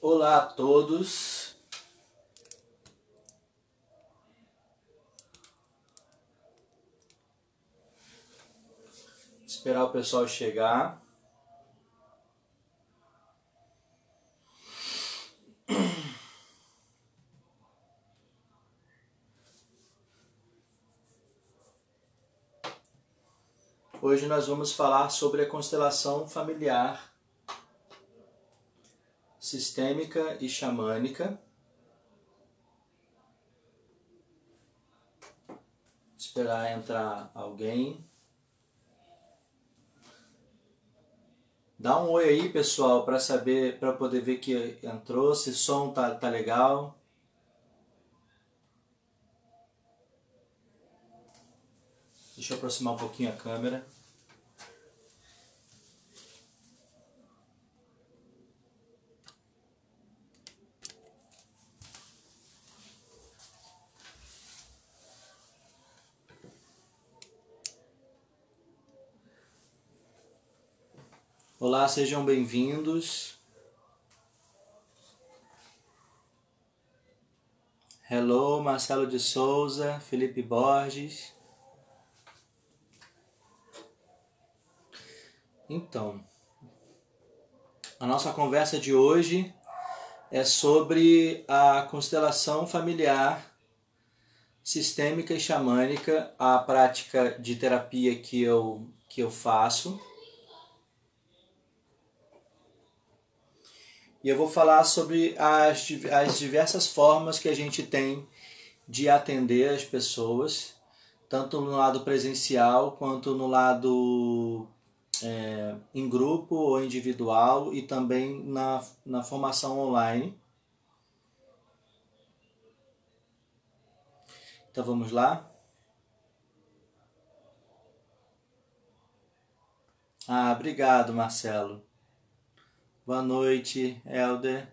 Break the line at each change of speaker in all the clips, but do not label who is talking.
Olá a todos. Esperar o pessoal chegar. Hoje nós vamos falar sobre a constelação familiar, sistêmica e xamânica. Esperar entrar alguém. Dá um oi aí, pessoal, para saber, para poder ver que entrou, se o som tá legal. Deixa eu aproximar um pouquinho a câmera. Olá, sejam bem-vindos. Hello, Marcelo de Souza, Felipe Borges. Então, a nossa conversa de hoje é sobre a constelação familiar, sistêmica e xamânica, a prática de terapia que eu faço. E eu vou falar sobre as diversas formas que a gente tem de atender as pessoas, tanto no lado presencial quanto no lado em grupo ou individual e também na formação online. Então vamos lá? Obrigado, Marcelo. Boa noite, Helder.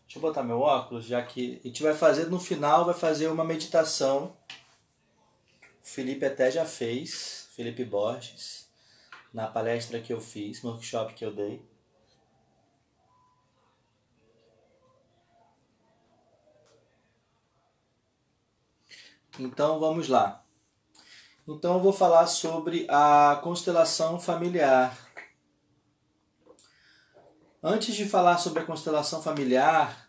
Deixa eu botar meu óculos, já que a gente vai fazer, no final, vai fazer uma meditação. O Felipe até já fez, Felipe Borges, na palestra que eu fiz, no workshop que eu dei. Então vamos lá. Então eu vou falar sobre a constelação familiar. Antes de falar sobre a constelação familiar,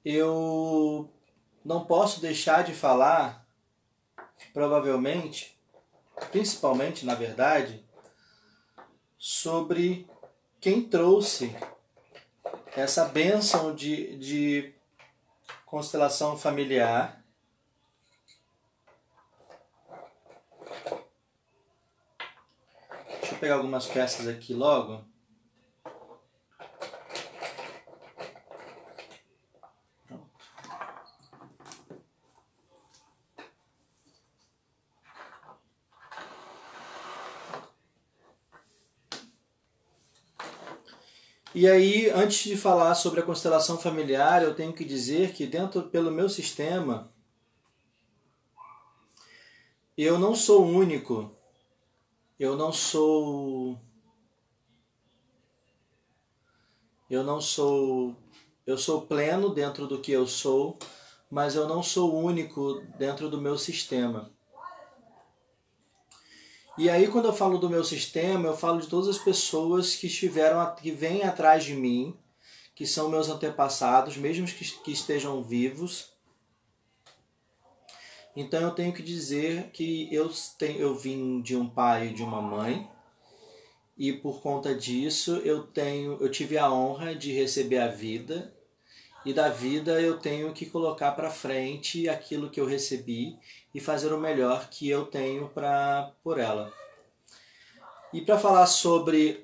eu não posso deixar de falar, provavelmente, principalmente na verdade, sobre quem trouxe essa bênção de constelação familiar. Deixa eu pegar algumas peças aqui logo. E aí, antes de falar sobre a constelação familiar, eu tenho que dizer que pelo meu sistema, eu não sou único, eu sou pleno dentro do que eu sou, mas eu não sou único dentro do meu sistema. E aí, quando eu falo do meu sistema, eu falo de todas as pessoas que vêm atrás de mim, que são meus antepassados, mesmo que estejam vivos. Então eu tenho que dizer que eu vim de um pai e de uma mãe, e por conta disso eu tive a honra de receber a vida, e da vida eu tenho que colocar para frente aquilo que eu recebi e fazer o melhor que eu tenho por ela. E para falar sobre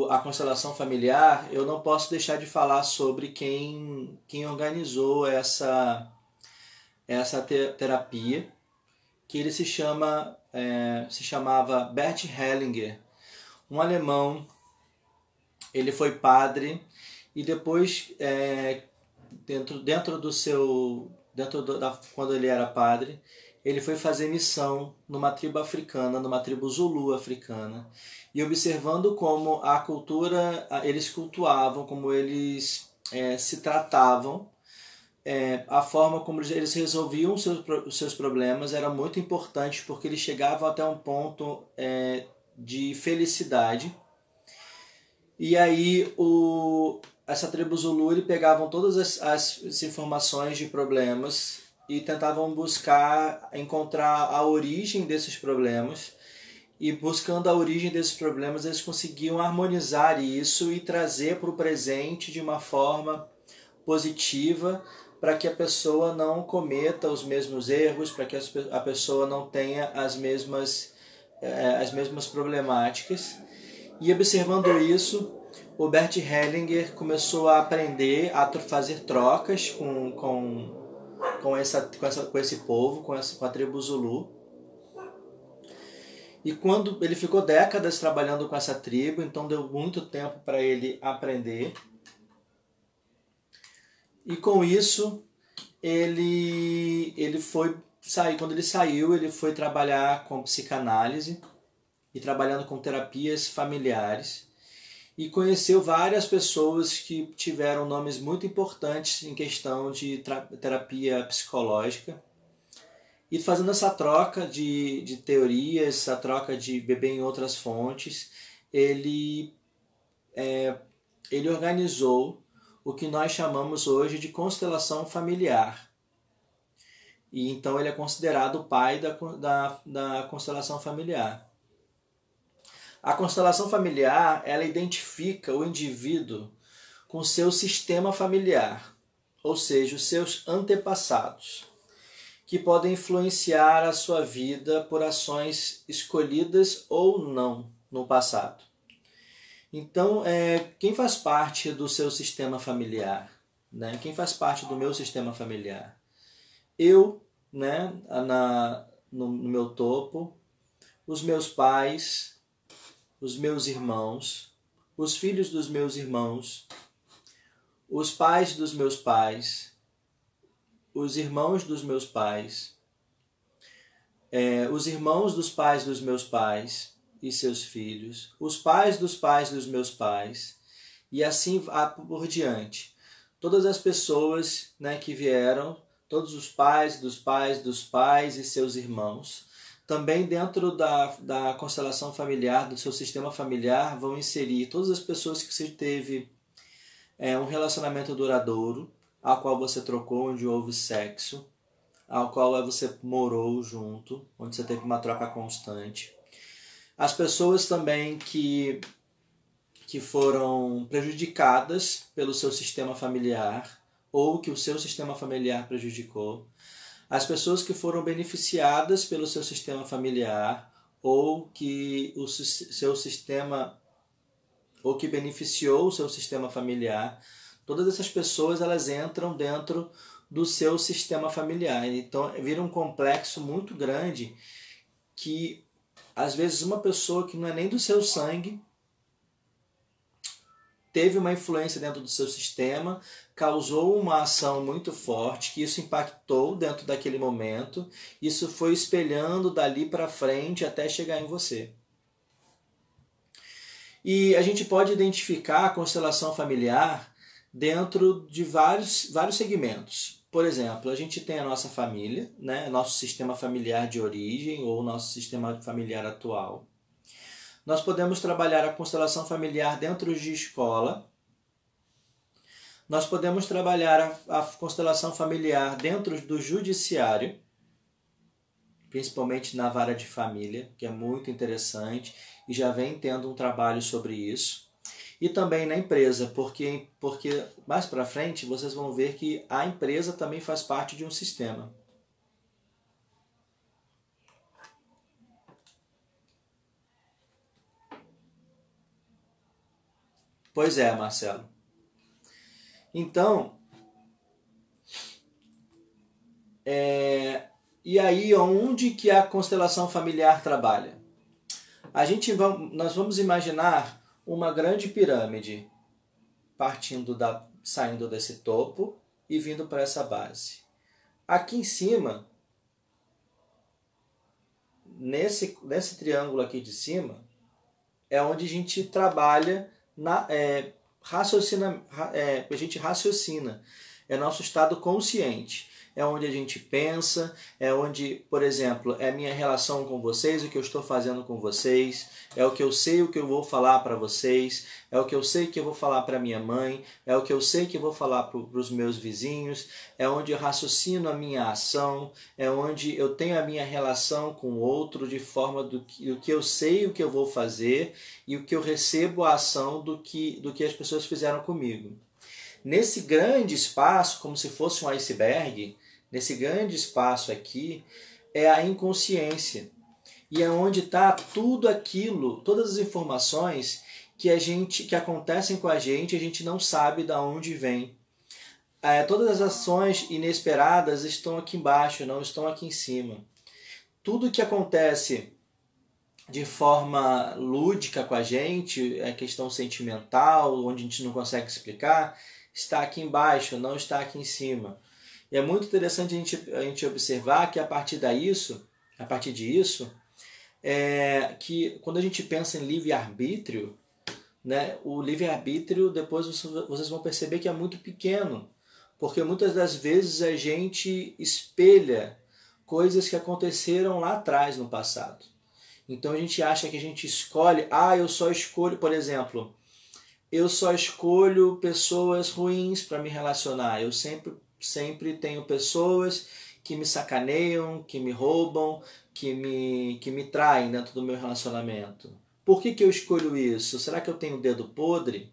a constelação familiar, eu não posso deixar de falar sobre quem organizou essa terapia, que ele se chamava Bert Hellinger, um alemão. Ele foi padre e depois quando ele era padre, ele foi fazer missão numa tribo africana, numa tribo Zulu africana, e observando como a cultura, eles cultuavam, como eles se tratavam, a forma como eles resolviam os seus problemas era muito importante, porque eles chegavam até um ponto de felicidade. E aí essa tribo Zulu, ele pegavam todas as informações de problemas e tentavam encontrar a origem desses problemas, e buscando a origem desses problemas eles conseguiam harmonizar isso e trazer para o presente de uma forma positiva, para que a pessoa não cometa os mesmos erros, para que a pessoa não tenha as mesmas problemáticas. E observando isso, o Bert Hellinger começou a aprender a fazer trocas com esse povo, com a tribo Zulu. E quando ele ficou décadas trabalhando com essa tribo, então deu muito tempo para ele aprender. E com isso, ele foi sair. Quando ele saiu, ele foi trabalhar com psicanálise e trabalhando com terapias familiares, e conheceu várias pessoas que tiveram nomes muito importantes em questão de terapia psicológica. E fazendo essa troca de teorias, essa troca de beber em outras fontes, ele organizou o que nós chamamos hoje de constelação familiar. E então ele é considerado o pai da constelação familiar. A constelação familiar, ela identifica o indivíduo com seu sistema familiar, ou seja, os seus antepassados, que podem influenciar a sua vida por ações escolhidas ou não no passado. Então, quem faz parte do seu sistema familiar? Né? Quem faz parte do meu sistema familiar? Eu, né, no meu topo, os meus pais, os meus irmãos, os filhos dos meus irmãos, os pais dos meus pais, os irmãos dos meus pais, os irmãos dos pais dos meus pais e seus filhos, os pais dos meus pais, e assim por diante. Todas as pessoas, né, que vieram, todos os pais dos pais dos pais e seus irmãos, também dentro da constelação familiar, do seu sistema familiar, vão inserir todas as pessoas que você teve um relacionamento duradouro, ao qual você trocou, onde houve sexo, ao qual você morou junto, onde você teve uma troca constante. As pessoas também que foram prejudicadas pelo seu sistema familiar, ou que o seu sistema familiar prejudicou. As pessoas que foram beneficiadas pelo seu sistema familiar, ou que o seu sistema, ou que beneficiou o seu sistema familiar. Todas essas pessoas, elas entram dentro do seu sistema familiar. Então vira um complexo muito grande, que às vezes uma pessoa que não é nem do seu sangue teve uma influência dentro do seu sistema, causou uma ação muito forte, que isso impactou dentro daquele momento, isso foi espelhando dali para frente até chegar em você. E a gente pode identificar a constelação familiar dentro de vários segmentos. Por exemplo, a gente tem a nossa família, né? Nosso sistema familiar de origem ou nosso sistema familiar atual. Nós podemos trabalhar a constelação familiar dentro de escola. Nós podemos trabalhar a constelação familiar dentro do judiciário, principalmente na vara de família, que é muito interessante, e já vem tendo um trabalho sobre isso. E também na empresa, porque mais para frente vocês vão ver que a empresa também faz parte de um sistema. Pois é, Marcelo. Então, e aí onde que a constelação familiar trabalha? Nós vamos imaginar uma grande pirâmide saindo desse topo e vindo para essa base. Aqui em cima, nesse triângulo aqui de cima, é onde a gente trabalha a gente raciocina, é nosso estado consciente. É onde a gente pensa, é onde, por exemplo, é a minha relação com vocês, o que eu estou fazendo com vocês, é o que eu sei, o que eu vou falar para vocês, é o que eu sei que eu vou falar para minha mãe, é o que eu sei que eu vou falar para os meus vizinhos, é onde eu raciocino a minha ação, é onde eu tenho a minha relação com o outro de forma do que eu sei o que eu vou fazer e o que eu recebo a ação do que as pessoas fizeram comigo. Nesse grande espaço, como se fosse um iceberg, nesse grande espaço aqui, é a inconsciência. E é onde está tudo aquilo, todas as informações que acontecem com a gente não sabe de onde vem. Todas as ações inesperadas estão aqui embaixo, não estão aqui em cima. Tudo que acontece de forma lúdica com a gente, é questão sentimental, onde a gente não consegue explicar, está aqui embaixo, não está aqui em cima. E é muito interessante a gente observar que a partir disso, que quando a gente pensa em livre-arbítrio, né, o livre-arbítrio, depois vocês vão perceber que é muito pequeno, porque muitas das vezes a gente espelha coisas que aconteceram lá atrás no passado. Então a gente acha que a gente escolhe, eu só escolho, por exemplo, eu só escolho pessoas ruins para me relacionar. Eu sempre tenho pessoas que me sacaneiam, que me roubam, que me traem dentro do meu relacionamento. Por que eu escolho isso? Será que eu tenho o dedo podre?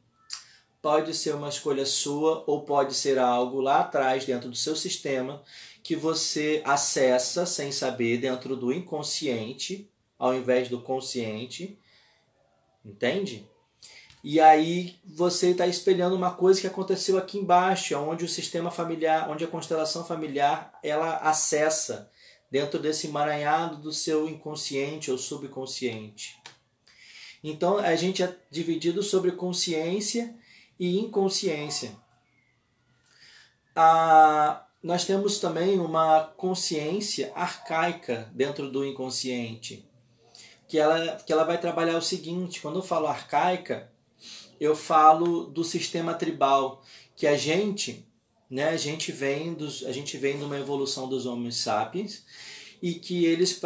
Pode ser uma escolha sua ou pode ser algo lá atrás, dentro do seu sistema, que você acessa sem saber dentro do inconsciente, ao invés do consciente. Entende? E aí você está espelhando uma coisa que aconteceu aqui embaixo, onde o sistema familiar, onde a constelação familiar, ela acessa dentro desse emaranhado do seu inconsciente ou subconsciente. Então a gente é dividido sobre consciência e inconsciência. Nós temos também uma consciência arcaica dentro do inconsciente, que ela vai trabalhar o seguinte: quando eu falo arcaica, eu falo do sistema tribal, que a gente vem de uma evolução dos Homo sapiens, e que eles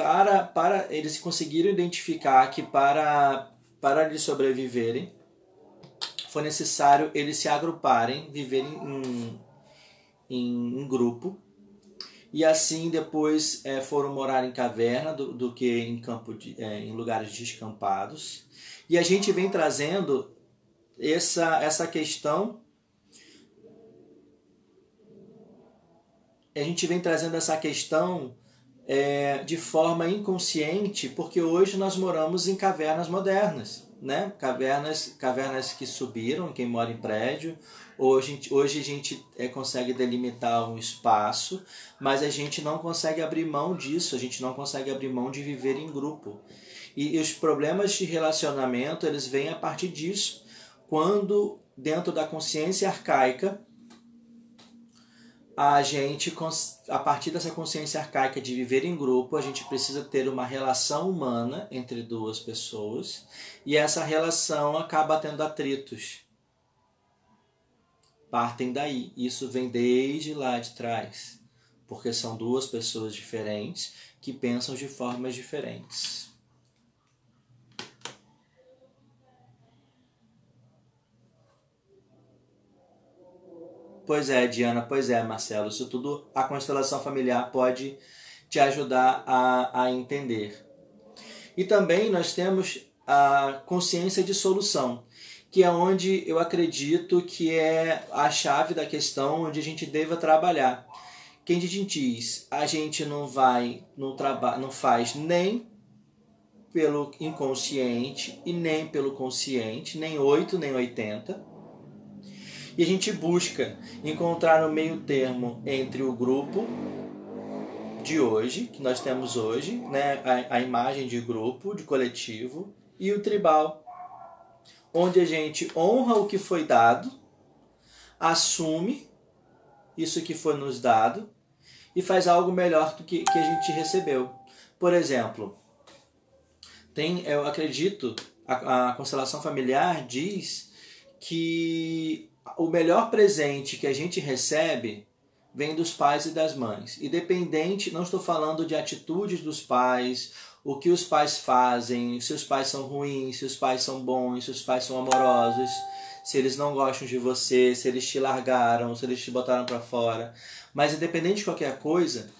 eles conseguiram identificar que para eles sobreviverem foi necessário eles se agruparem, viverem em grupo, e assim depois foram morar em caverna do que em lugares descampados. E a gente vem trazendo essa questão, de forma inconsciente, porque hoje nós moramos em cavernas modernas, né? Cavernas que subiram, quem mora em prédio. Hoje a gente consegue delimitar um espaço, mas a gente não consegue abrir mão disso, a gente não consegue abrir mão de viver em grupo. E os problemas de relacionamento, eles vêm a partir disso, quando dentro da consciência arcaica, a partir dessa consciência arcaica de viver em grupo, a gente precisa ter uma relação humana entre duas pessoas, e essa relação acaba tendo atritos. Partem daí. Isso vem desde lá de trás, porque são duas pessoas diferentes que pensam de formas diferentes. Pois é, Diana, pois é, Marcelo. Isso tudo a constelação familiar pode te ajudar a entender. E também nós temos a consciência de solução, que é onde eu acredito que é a chave da questão, onde a gente deva trabalhar. Quem diz, a gente não faz nem pelo inconsciente e nem pelo consciente, nem 8 nem 80. E a gente busca encontrar o meio termo entre o grupo de hoje, que nós temos hoje, né, a imagem de grupo, de coletivo, e o tribal, onde a gente honra o que foi dado, assume isso que foi nos dado e faz algo melhor do que a gente recebeu. Por exemplo, eu acredito, a constelação familiar diz que o melhor presente que a gente recebe vem dos pais e das mães. Independente, não estou falando de atitudes dos pais, o que os pais fazem, se os pais são ruins, se os pais são bons, se os pais são amorosos, se eles não gostam de você, se eles te largaram, se eles te botaram para fora. Mas independente de qualquer coisa,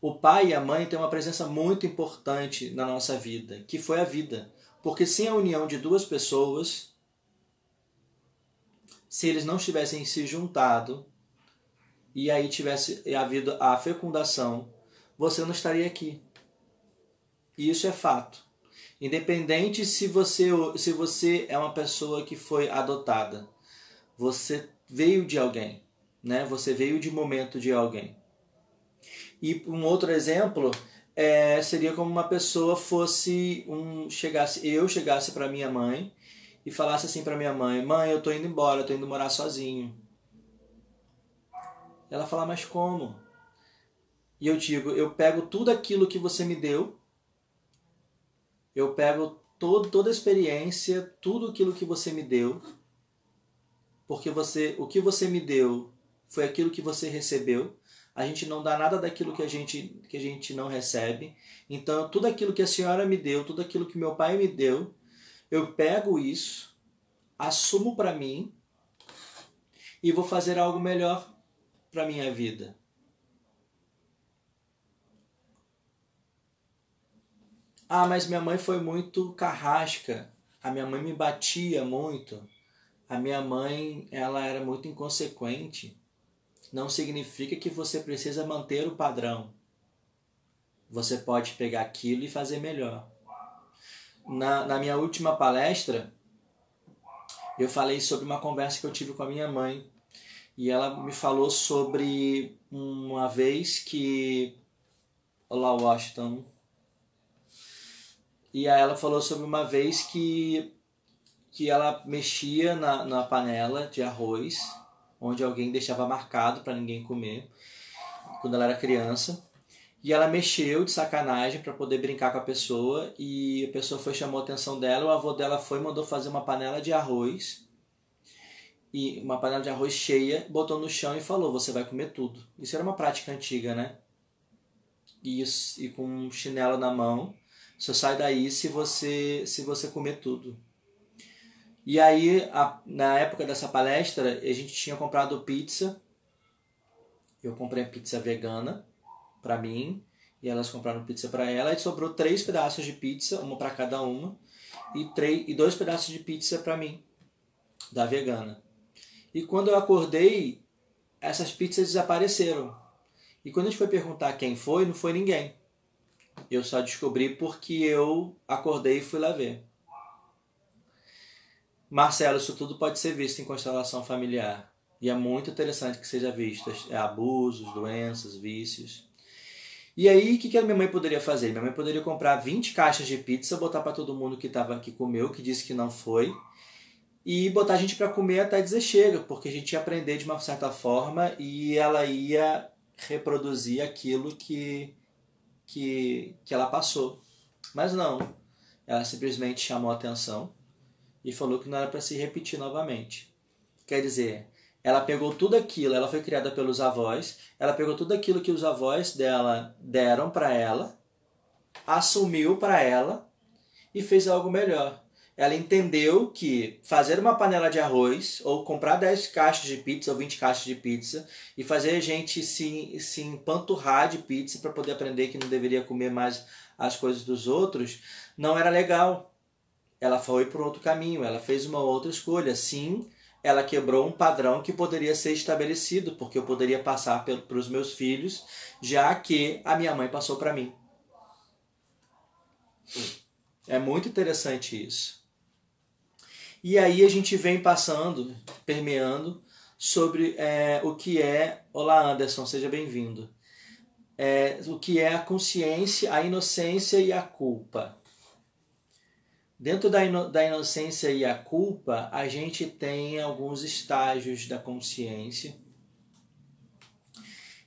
o pai e a mãe têm uma presença muito importante na nossa vida, que foi a vida. Porque sem a união de duas pessoas, se eles não tivessem se juntado e aí tivesse havido a fecundação, você não estaria aqui. E isso é fato. Independente se você é uma pessoa que foi adotada, você veio de alguém, né? Você veio de momento de alguém. E um outro exemplo seria como uma pessoa chegasse para minha mãe e falasse assim para minha mãe: mãe, eu tô indo embora, eu tô indo morar sozinho. Ela fala: mas como? E eu digo: eu pego tudo aquilo que você me deu, eu pego toda a experiência, tudo aquilo que você me deu, porque o que você me deu foi aquilo que você recebeu. A gente não dá nada daquilo que a gente não recebe. Então, tudo aquilo que a senhora me deu, tudo aquilo que meu pai me deu, eu pego isso, assumo para mim e vou fazer algo melhor para minha vida. Ah, mas minha mãe foi muito carrasca. A minha mãe me batia muito. A minha mãe, ela era muito inconsequente. Não significa que você precisa manter o padrão. Você pode pegar aquilo e fazer melhor. Na minha última palestra, eu falei sobre uma conversa que eu tive com a minha mãe. E ela me falou sobre uma vez que... Olá, Washington. E aí ela falou sobre uma vez que ela mexia na panela de arroz, onde alguém deixava marcado para ninguém comer, quando ela era criança. E ela mexeu de sacanagem para poder brincar com a pessoa, e a pessoa chamou a atenção dela, o avô dela foi e mandou fazer uma panela de arroz, e uma panela de arroz cheia, botou no chão e falou: você vai comer tudo. Isso era uma prática antiga, né? E com um chinelo na mão, só sai daí se você comer tudo. E aí, na época dessa palestra, a gente tinha comprado pizza. Eu comprei a pizza vegana para mim, e elas compraram pizza para ela, e sobrou 3 pedaços de pizza, uma para cada uma, e 2 pedaços de pizza para mim, da vegana. E quando eu acordei, essas pizzas desapareceram. E quando a gente foi perguntar quem foi, não foi ninguém. Eu só descobri porque eu acordei e fui lá ver. Marcelo, isso tudo pode ser visto em constelação familiar. E é muito interessante que seja visto. Abusos, doenças, vícios. E aí, o que a minha mãe poderia fazer? Minha mãe poderia comprar 20 caixas de pizza, botar para todo mundo que comeu, que disse que não foi, e botar a gente para comer até dizer chega, porque a gente ia aprender de uma certa forma e ela ia reproduzir aquilo que ela passou. Mas não, ela simplesmente chamou a atenção e falou que não era para se repetir novamente. Quer dizer, ela pegou tudo aquilo, ela foi criada pelos avós, ela pegou tudo aquilo que os avós dela deram para ela, assumiu para ela e fez algo melhor. Ela entendeu que fazer uma panela de arroz, ou comprar 10 caixas de pizza ou 20 caixas de pizza, e fazer a gente se empanturrar de pizza para poder aprender que não deveria comer mais as coisas dos outros, não era legal. Ela foi por outro caminho, ela fez uma outra escolha. Sim, ela quebrou um padrão que poderia ser estabelecido, porque eu poderia passar para os meus filhos, já que a minha mãe passou para mim. É muito interessante isso. E aí a gente vem passando, permeando, sobre o que é... Olá, Anderson, seja bem-vindo. O que é a consciência, a inocência e a culpa. Dentro da inocência e a culpa, a gente tem alguns estágios da consciência,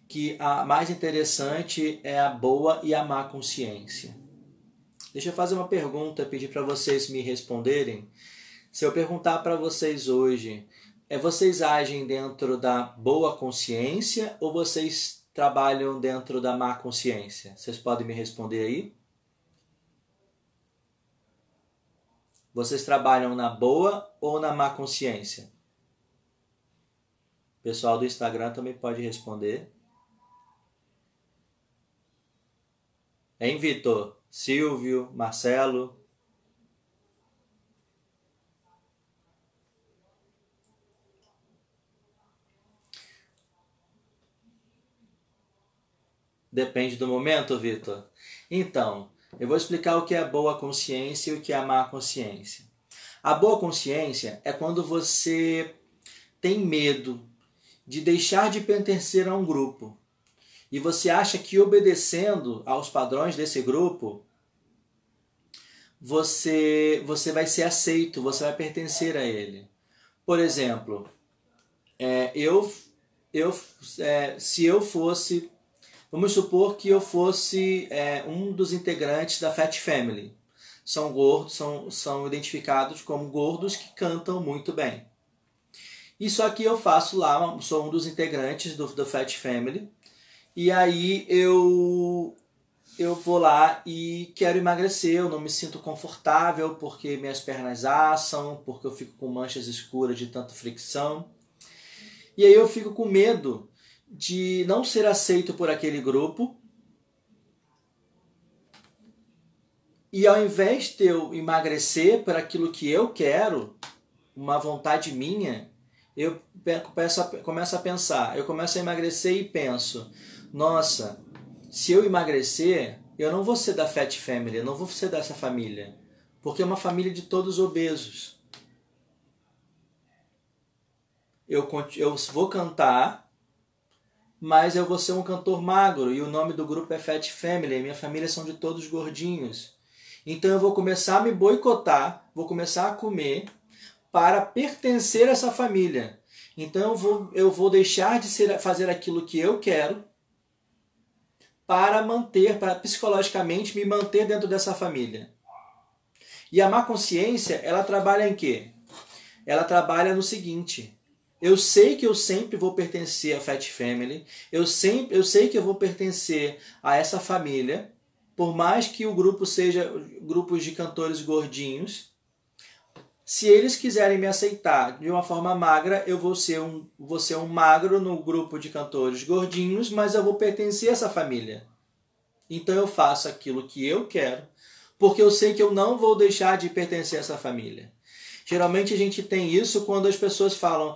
que a mais interessante é a boa e a má consciência. Deixa eu fazer uma pergunta, pedir para vocês me responderem. Se eu perguntar para vocês hoje, vocês agem dentro da boa consciência ou vocês trabalham dentro da má consciência? Vocês podem me responder aí? Vocês trabalham na boa ou na má consciência? O pessoal do Instagram também pode responder. Hein, Vitor? Silvio? Marcelo? Depende do momento, Vitor? Então, eu vou explicar o que é a boa consciência e o que é a má consciência. A boa consciência é quando você tem medo de deixar de pertencer a um grupo e você acha que obedecendo aos padrões desse grupo, você vai ser aceito, você vai pertencer a ele. Por exemplo, se eu fosse, vamos supor que eu fosse um dos integrantes da Fat Family. São gordos, são identificados como gordos que cantam muito bem. E só que eu faço lá, sou um dos integrantes do Fat Family, e aí eu vou lá e quero emagrecer, eu não me sinto confortável porque minhas pernas assam, porque eu fico com manchas escuras de tanta fricção. E aí eu fico com medo de não ser aceito por aquele grupo. E ao invés de eu emagrecer por aquilo que eu quero, uma vontade minha, eu começo a pensar, eu começo a emagrecer e penso, nossa, se eu emagrecer, eu não vou ser da Fat Family, eu não vou ser dessa família, porque é uma família de todos obesos. Eu vou cantar, mas eu vou ser um cantor magro, e o nome do grupo é Fat Family, minha família são de todos gordinhos. Então eu vou começar a me boicotar, vou começar a comer para pertencer a essa família. Então eu vou deixar de fazer aquilo que eu quero para psicologicamente me manter dentro dessa família. E a má consciência, ela trabalha em quê? Ela trabalha no seguinte: eu sei que eu sempre vou pertencer à Fat Family, eu sei que eu vou pertencer a essa família, por mais que o grupo seja grupos de cantores gordinhos. Se eles quiserem me aceitar de uma forma magra, eu vou ser um magro no grupo de cantores gordinhos, mas eu vou pertencer a essa família. Então eu faço aquilo que eu quero, porque eu sei que eu não vou deixar de pertencer a essa família. Geralmente a gente tem isso quando as pessoas falam,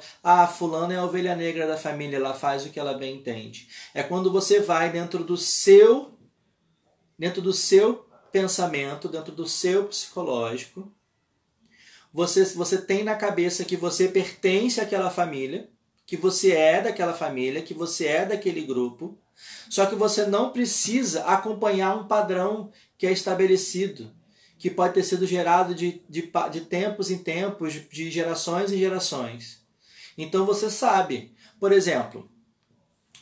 fulana é a ovelha negra da família, ela faz o que ela bem entende. É quando você vai dentro do seu pensamento, dentro do seu psicológico, você tem na cabeça que você pertence àquela família, que você é daquela família, que você é daquele grupo, só que você não precisa acompanhar um padrão que é estabelecido, que pode ter sido gerado de tempos em tempos, de gerações em gerações. Então você sabe, por exemplo,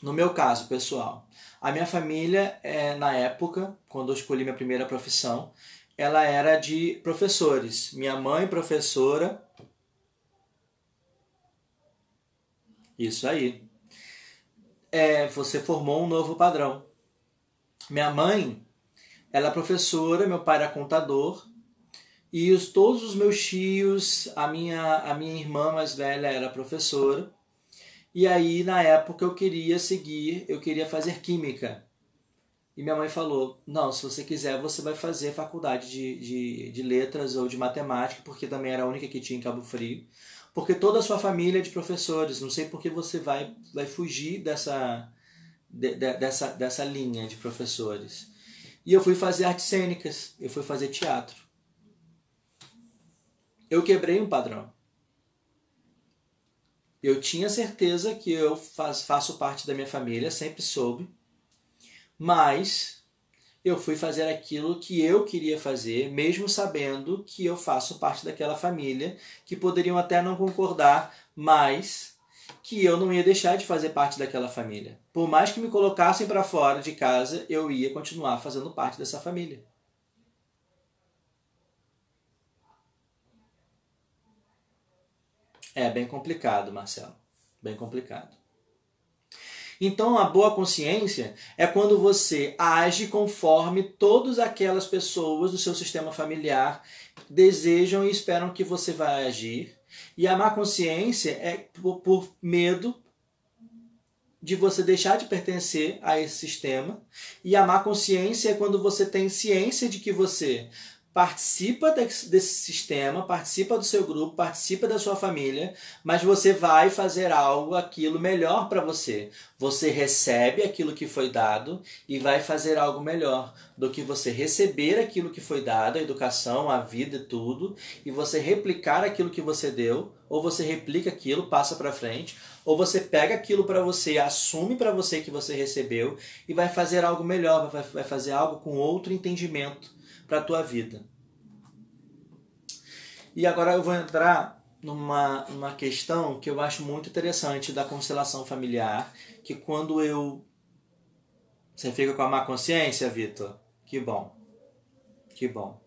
no meu caso pessoal, a minha família, na época, quando eu escolhi minha primeira profissão, ela era de professores. Minha mãe, professora. Isso aí. Você formou um novo padrão. Minha mãe, ela é professora, meu pai era contador, e todos os meus tios, a minha irmã mais velha era professora. E aí, na época, eu queria fazer química. E minha mãe falou, não, se você quiser, você vai fazer faculdade de letras ou de matemática, porque também era a única que tinha em Cabo Frio. Porque toda a sua família é de professores, não sei por que você vai fugir dessa linha de professores. E eu fui fazer artes cênicas, eu fui fazer teatro. Eu quebrei um padrão. Eu tinha certeza que eu faço parte da minha família, sempre soube. Mas eu fui fazer aquilo que eu queria fazer, mesmo sabendo que eu faço parte daquela família, que poderiam até não concordar, mas que eu não ia deixar de fazer parte daquela família. Por mais que me colocassem para fora de casa, eu ia continuar fazendo parte dessa família. É bem complicado, Marcelo. Bem complicado. Então, a boa consciência é quando você age conforme todas aquelas pessoas do seu sistema familiar desejam e esperam que você vai agir. E a má consciência é por medo de você deixar de pertencer a esse sistema. E a má consciência é quando você tem ciência de que você participa desse sistema, participa do seu grupo, participa da sua família, mas você vai fazer algo, aquilo melhor para você. Você recebe aquilo que foi dado e vai fazer algo melhor do que você receber aquilo que foi dado, a educação, a vida e tudo, e você replicar aquilo que você deu, ou você replica aquilo, passa para frente, ou você pega aquilo para você, assume para você que você recebeu e vai fazer algo melhor, vai fazer algo com outro entendimento para a tua vida. E agora eu vou entrar numa questão que eu acho muito interessante da constelação familiar, que quando eu... Você fica com a má consciência, Vitor? Que bom. Que bom.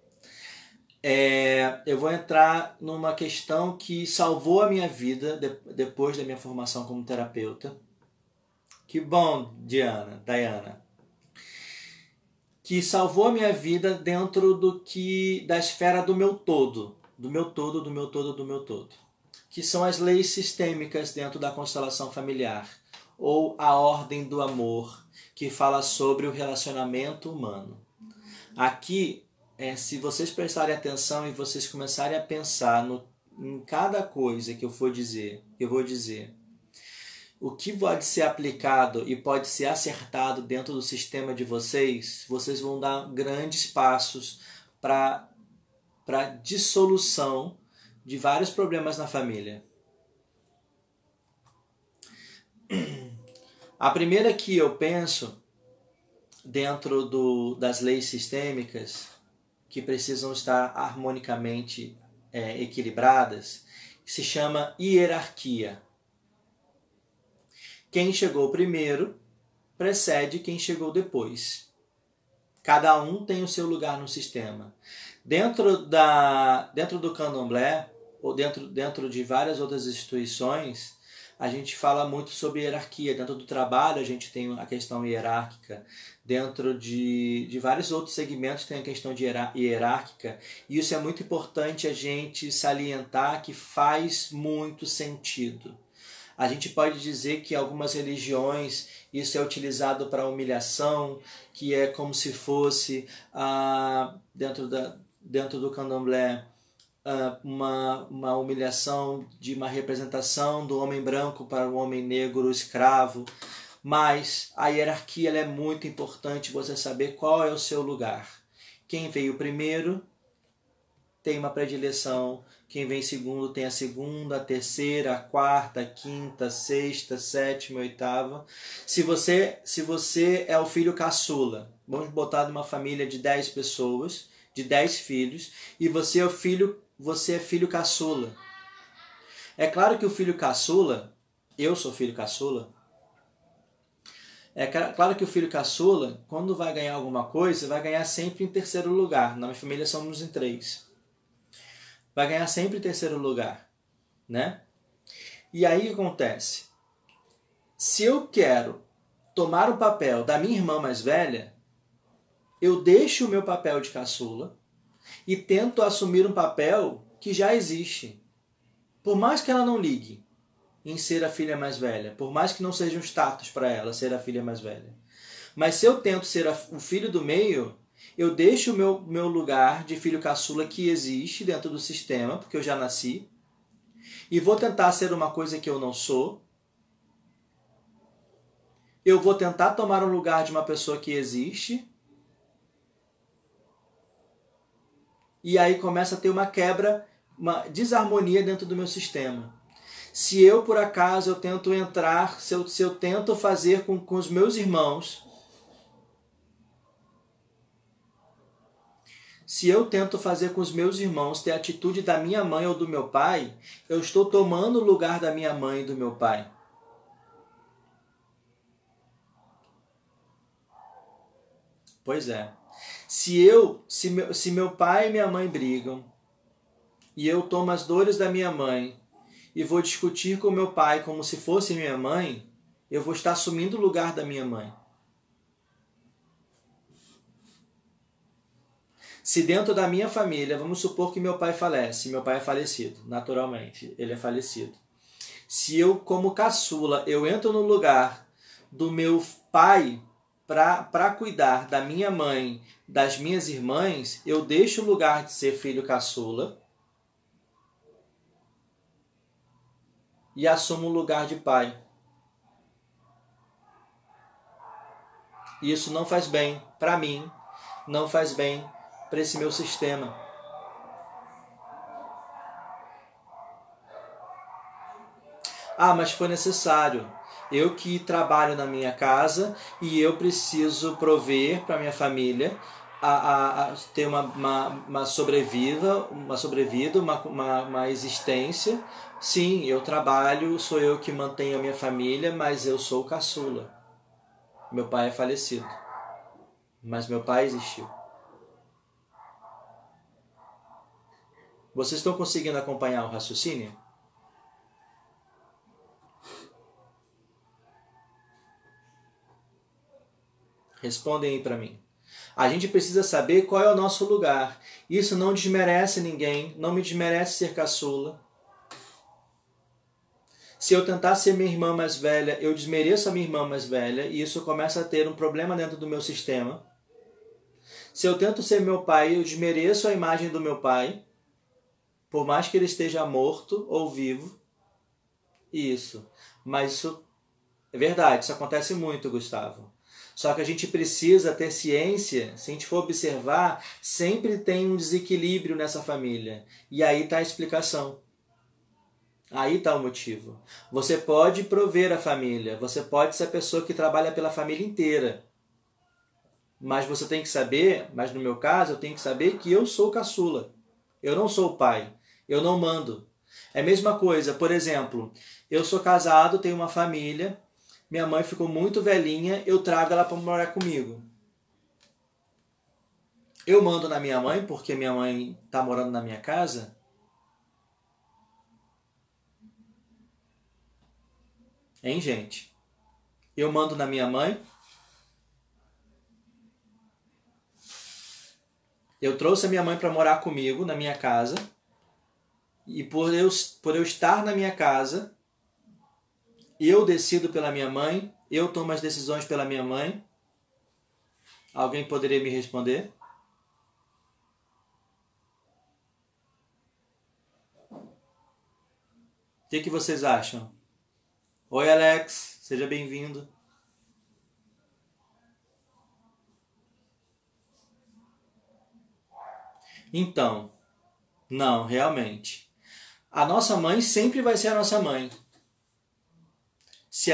Eu vou entrar numa questão que salvou a minha vida depois da minha formação como terapeuta. Que bom, Diana. Que salvou a minha vida dentro da esfera do meu todo. Do meu todo. Que são as leis sistêmicas dentro da constelação familiar. Ou a ordem do amor, que fala sobre o relacionamento humano. Aqui, se vocês prestarem atenção e vocês começarem a pensar em cada coisa que eu vou dizer, o que pode ser aplicado e pode ser acertado dentro do sistema de vocês, vocês vão dar grandes passos para a dissolução de vários problemas na família. A primeira que eu penso, dentro das leis sistêmicas, que precisam estar harmonicamente equilibradas, se chama hierarquia. Quem chegou primeiro precede quem chegou depois. Cada um tem o seu lugar no sistema. Dentro do candomblé, ou dentro de várias outras instituições, a gente fala muito sobre hierarquia. Dentro do trabalho a gente tem a questão hierárquica. Dentro de vários outros segmentos tem a questão de hierárquica. E isso é muito importante a gente salientar, que faz muito sentido. A gente pode dizer que em algumas religiões isso é utilizado para humilhação, que é como se fosse, dentro do candomblé, uma humilhação de uma representação do homem branco para o homem negro escravo. Mas a hierarquia ela é muito importante, você saber qual é o seu lugar. Quem veio primeiro tem uma predileção. Quem vem segundo tem a segunda, a terceira, a quarta, a quinta, a sexta, a sétima, a oitava. Se você é o filho caçula, vamos botar numa família de 10 pessoas, de 10 filhos, e você é filho caçula. É claro que o filho caçula, eu sou filho caçula, é claro que o filho caçula, quando vai ganhar alguma coisa, vai ganhar sempre em terceiro lugar. Na minha família somos em 3. Vai ganhar sempre em terceiro lugar, né? E aí o que acontece? Se eu quero tomar o papel da minha irmã mais velha, eu deixo o meu papel de caçula e tento assumir um papel que já existe. Por mais que ela não ligue em ser a filha mais velha, por mais que não seja um status para ela ser a filha mais velha. Mas se eu tento ser o filho do meio, eu deixo o meu lugar de filho caçula que existe dentro do sistema, porque eu já nasci, e vou tentar ser uma coisa que eu não sou. Eu vou tentar tomar um lugar de uma pessoa que existe. E aí começa a ter uma quebra, uma desarmonia dentro do meu sistema. Se eu, por acaso, eu tento entrar, se eu tento fazer com os meus irmãos, se eu tento fazer com os meus irmãos ter a atitude da minha mãe ou do meu pai, eu estou tomando o lugar da minha mãe e do meu pai. Pois é. Se meu pai e minha mãe brigam, e eu tomo as dores da minha mãe, e vou discutir com meu pai como se fosse minha mãe, eu vou estar assumindo o lugar da minha mãe. Se dentro da minha família, vamos supor que meu pai falece, meu pai é falecido, naturalmente, ele é falecido. Se eu, como caçula, eu entro no lugar do meu pai para cuidar da minha mãe, das minhas irmãs, eu deixo o lugar de ser filho caçula e assumo o lugar de pai. E isso não faz bem para mim, não faz bem para esse meu sistema. Ah, mas foi necessário. Eu que trabalho na minha casa e eu preciso prover para minha família a ter uma sobrevida, uma existência. Sim, eu trabalho, sou eu que mantenho a minha família, mas eu sou caçula. Meu pai é falecido, mas meu pai existiu. Vocês estão conseguindo acompanhar o raciocínio? Respondem aí para mim. A gente precisa saber qual é o nosso lugar. Isso não desmerece ninguém, não me desmerece ser caçula. Se eu tentar ser minha irmã mais velha, eu desmereço a minha irmã mais velha e isso começa a ter um problema dentro do meu sistema. Se eu tento ser meu pai, eu desmereço a imagem do meu pai, por mais que ele esteja morto ou vivo. Isso. Mas isso é verdade, isso acontece muito, Gustavo. Só que a gente precisa ter ciência, se a gente for observar, sempre tem um desequilíbrio nessa família. E aí está a explicação. Aí está o motivo. Você pode prover a família, você pode ser a pessoa que trabalha pela família inteira. Mas você tem que saber, mas no meu caso, eu tenho que saber que eu sou caçula. Eu não sou o pai. Eu não mando. É a mesma coisa, por exemplo, eu sou casado, tenho uma família, minha mãe ficou muito velhinha, eu trago ela para morar comigo. Eu mando na minha mãe porque minha mãe está morando na minha casa? Hein, gente? Eu mando na minha mãe? Eu trouxe a minha mãe para morar comigo na minha casa. E por eu estar na minha casa, eu decido pela minha mãe, eu tomo as decisões pela minha mãe. Alguém poderia me responder? O que vocês acham? Oi, Alex, seja bem-vindo. Então, não, realmente. A nossa mãe sempre vai ser a nossa mãe. Se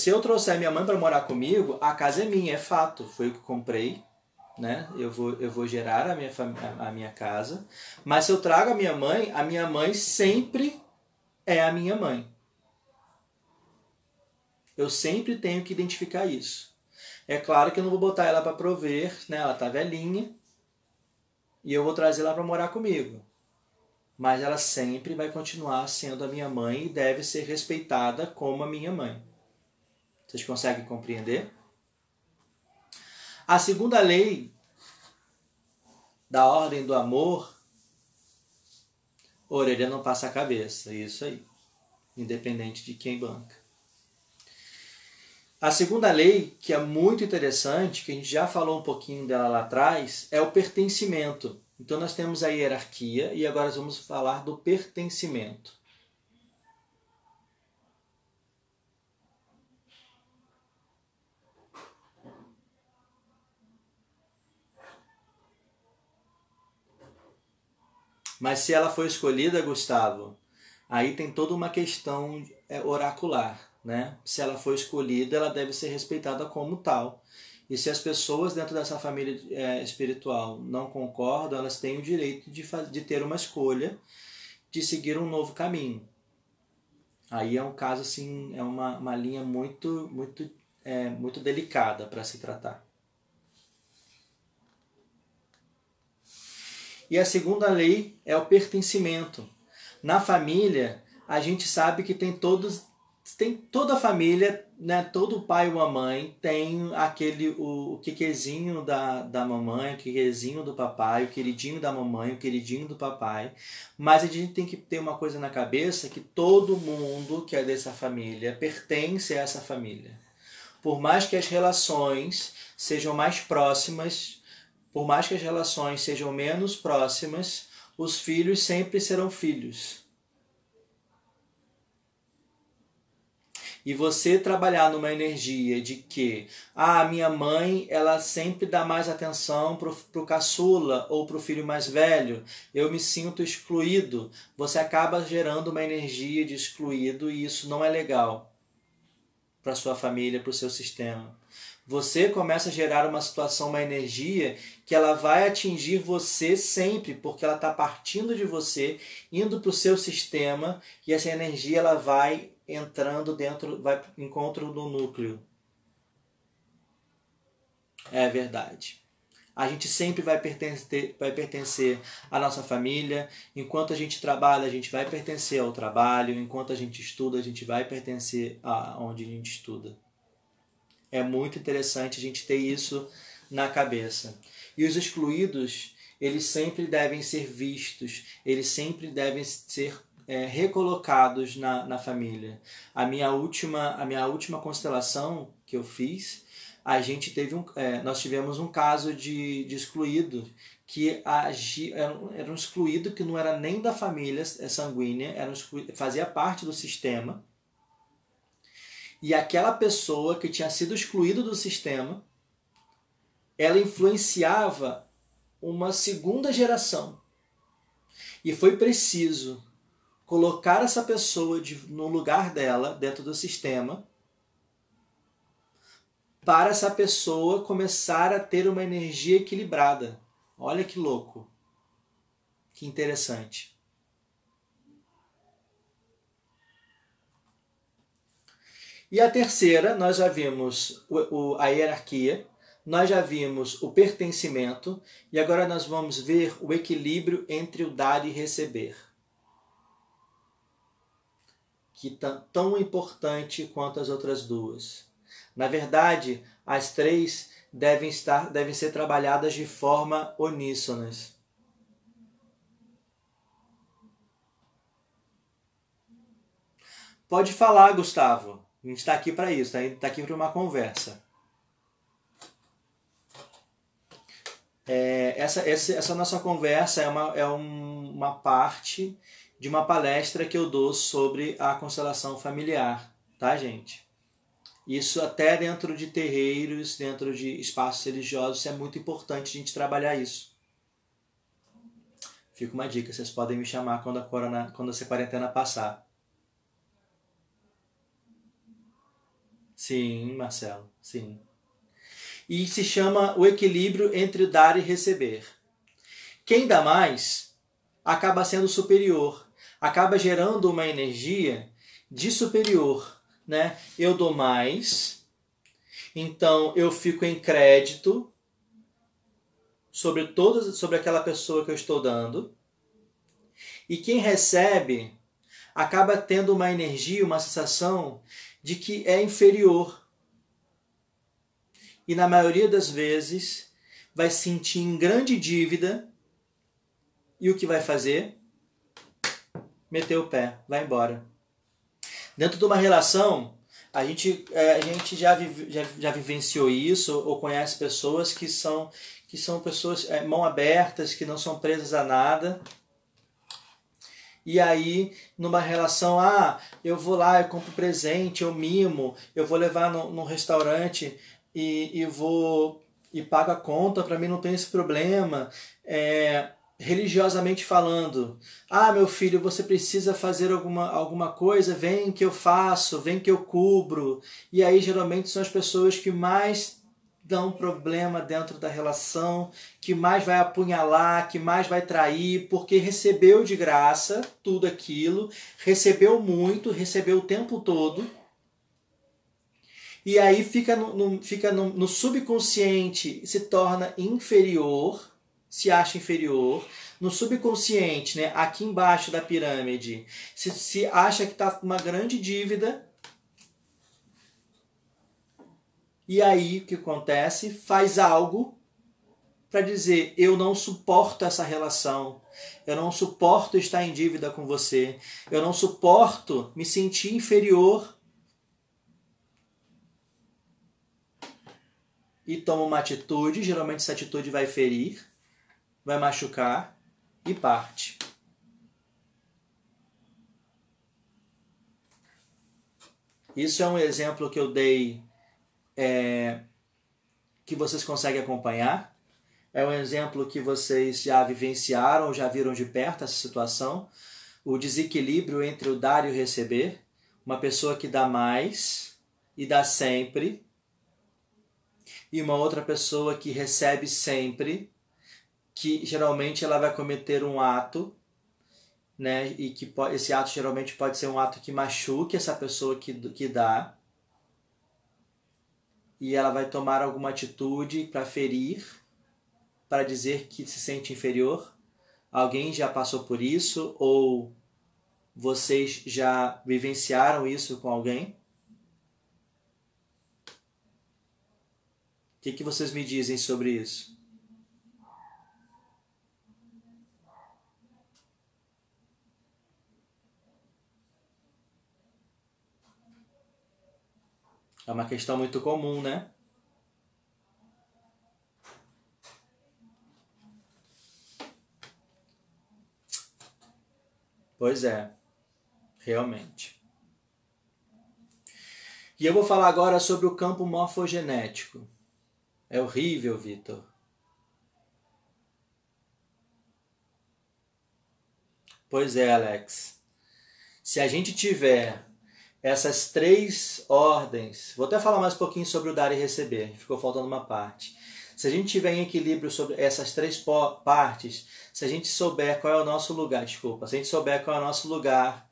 eu trouxer minha mãe para morar comigo, a casa é minha, é fato. Foi o que comprei, né? Eu vou gerar a minha casa. Mas se eu trago a minha mãe sempre é a minha mãe. Eu sempre tenho que identificar isso. É claro que eu não vou botar ela para prover, né? Ela tá velhinha e eu vou trazer ela para morar comigo. Mas ela sempre vai continuar sendo a minha mãe e deve ser respeitada como a minha mãe. Vocês conseguem compreender? A segunda lei da ordem do amor, orelha não passa a cabeça, isso aí, independente de quem banca. A segunda lei, que é muito interessante, que a gente já falou um pouquinho dela lá atrás, é o pertencimento. Então nós temos a hierarquia e agora nós vamos falar do pertencimento. Mas se ela foi escolhida, Gustavo, aí tem toda uma questão oracular, né? Se ela foi escolhida, ela deve ser respeitada como tal. E se as pessoas dentro dessa família espiritual não concordam, elas têm o direito de ter uma escolha, de seguir um novo caminho. Aí é um caso assim, é uma linha muito delicada para se tratar. E a segunda lei é o pertencimento. Na família, a gente sabe que tem toda a família, né? Todo pai ou uma mãe tem o quequezinho da mamãe, o quequezinho do papai, o queridinho da mamãe, o queridinho do papai. Mas a gente tem que ter uma coisa na cabeça, que todo mundo que é dessa família pertence a essa família. Por mais que as relações sejam mais próximas, por mais que as relações sejam menos próximas, os filhos sempre serão filhos. E você trabalhar numa energia de que a minha mãe ela sempre dá mais atenção pro caçula ou pro filho mais velho, eu me sinto excluído, você acaba gerando uma energia de excluído e isso não é legal para sua família, para o seu sistema. Você começa a gerar uma situação, uma energia que ela vai atingir você sempre, porque ela está partindo de você, indo para o seu sistema, e essa energia ela vai entrando dentro, vai encontro do núcleo. É verdade. A gente sempre vai pertencer à nossa família. Enquanto a gente trabalha, a gente vai pertencer ao trabalho. Enquanto a gente estuda, a gente vai pertencer a onde a gente estuda. É muito interessante a gente ter isso na cabeça. E os excluídos, eles sempre devem ser vistos, eles sempre devem ser recolocados na família. A minha última constelação que eu fiz, a gente teve nós tivemos um caso de excluído que era um excluído que não era nem da família sanguínea, fazia parte do sistema. E aquela pessoa que tinha sido excluída do sistema, ela influenciava uma segunda geração. E foi preciso colocar essa pessoa no lugar dela, dentro do sistema, para essa pessoa começar a ter uma energia equilibrada. Olha que louco. Que interessante. E a terceira, nós já vimos a hierarquia, nós já vimos o pertencimento, e agora nós vamos ver o equilíbrio entre o dar e receber. Que tão importante quanto as outras duas. Na verdade, as três devem ser trabalhadas de forma uníssonas. Pode falar, Gustavo. A gente está aqui para isso, está aqui para uma conversa. Essa nossa conversa é uma parte de uma palestra que eu dou sobre a constelação familiar, tá, gente? Isso até dentro de terreiros, dentro de espaços religiosos, é muito importante a gente trabalhar isso. Fica uma dica, vocês podem me chamar quando essa quarentena passar. Sim, Marcelo, sim. E se chama o equilíbrio entre dar e receber. Quem dá mais acaba sendo superior, acaba gerando uma energia de superior, né? Eu dou mais, então eu fico em crédito sobre aquela pessoa que eu estou dando, e quem recebe acaba tendo uma energia, uma sensação de que é inferior. E na maioria das vezes vai se sentir em grande dívida, e o que vai fazer? Meter o pé, vai embora. Dentro de uma relação, a gente já vivenciou isso, ou conhece pessoas que são pessoas mão abertas, que não são presas a nada. E aí, numa relação, eu vou lá, eu compro presente, eu mimo, eu vou levar num restaurante e pago a conta, para mim não tem esse problema. Religiosamente falando, meu filho, você precisa fazer alguma coisa, vem que eu faço, vem que eu cubro. E aí geralmente são as pessoas que mais dão problema dentro da relação, que mais vai apunhalar, que mais vai trair, porque recebeu de graça tudo aquilo, recebeu muito, recebeu o tempo todo, e aí fica no subconsciente, se torna inferior, se acha inferior, no subconsciente, né, aqui embaixo da pirâmide, se acha que está com uma grande dívida, e aí o que acontece? Faz algo para dizer, eu não suporto essa relação, eu não suporto estar em dívida com você, eu não suporto me sentir inferior, e toma uma atitude, geralmente essa atitude vai ferir, vai machucar e parte. Isso é um exemplo que eu dei, que vocês conseguem acompanhar. É um exemplo que vocês já vivenciaram, já viram de perto essa situação. O desequilíbrio entre o dar e o receber. Uma pessoa que dá mais e dá sempre. E uma outra pessoa que recebe sempre, que geralmente ela vai cometer um ato, né? E que esse ato geralmente pode ser um ato que machuque essa pessoa que dá. E ela vai tomar alguma atitude para ferir, para dizer que se sente inferior. Alguém já passou por isso? Ou vocês já vivenciaram isso com alguém? O que vocês me dizem sobre isso? É uma questão muito comum, né? Pois é, realmente. E eu vou falar agora sobre o campo morfogenético. É horrível, Vitor. Pois é, Alex. Se a gente tiver essas 3 ordens, vou até falar mais um pouquinho sobre o dar e receber, ficou faltando uma parte. Se a gente tiver em equilíbrio sobre essas 3 partes, se a gente souber qual é o nosso lugar, se a gente souber qual é o nosso lugar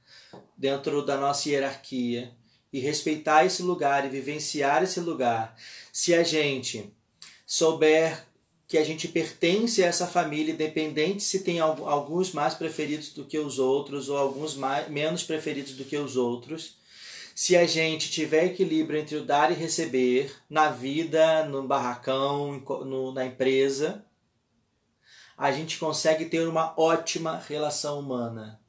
dentro da nossa hierarquia e respeitar esse lugar e vivenciar esse lugar, se a gente souber que a gente pertence a essa família, independente se tem alguns mais preferidos do que os outros ou alguns menos preferidos do que os outros, se a gente tiver equilíbrio entre o dar e receber na vida, no barracão, na empresa, a gente consegue ter uma ótima relação humana.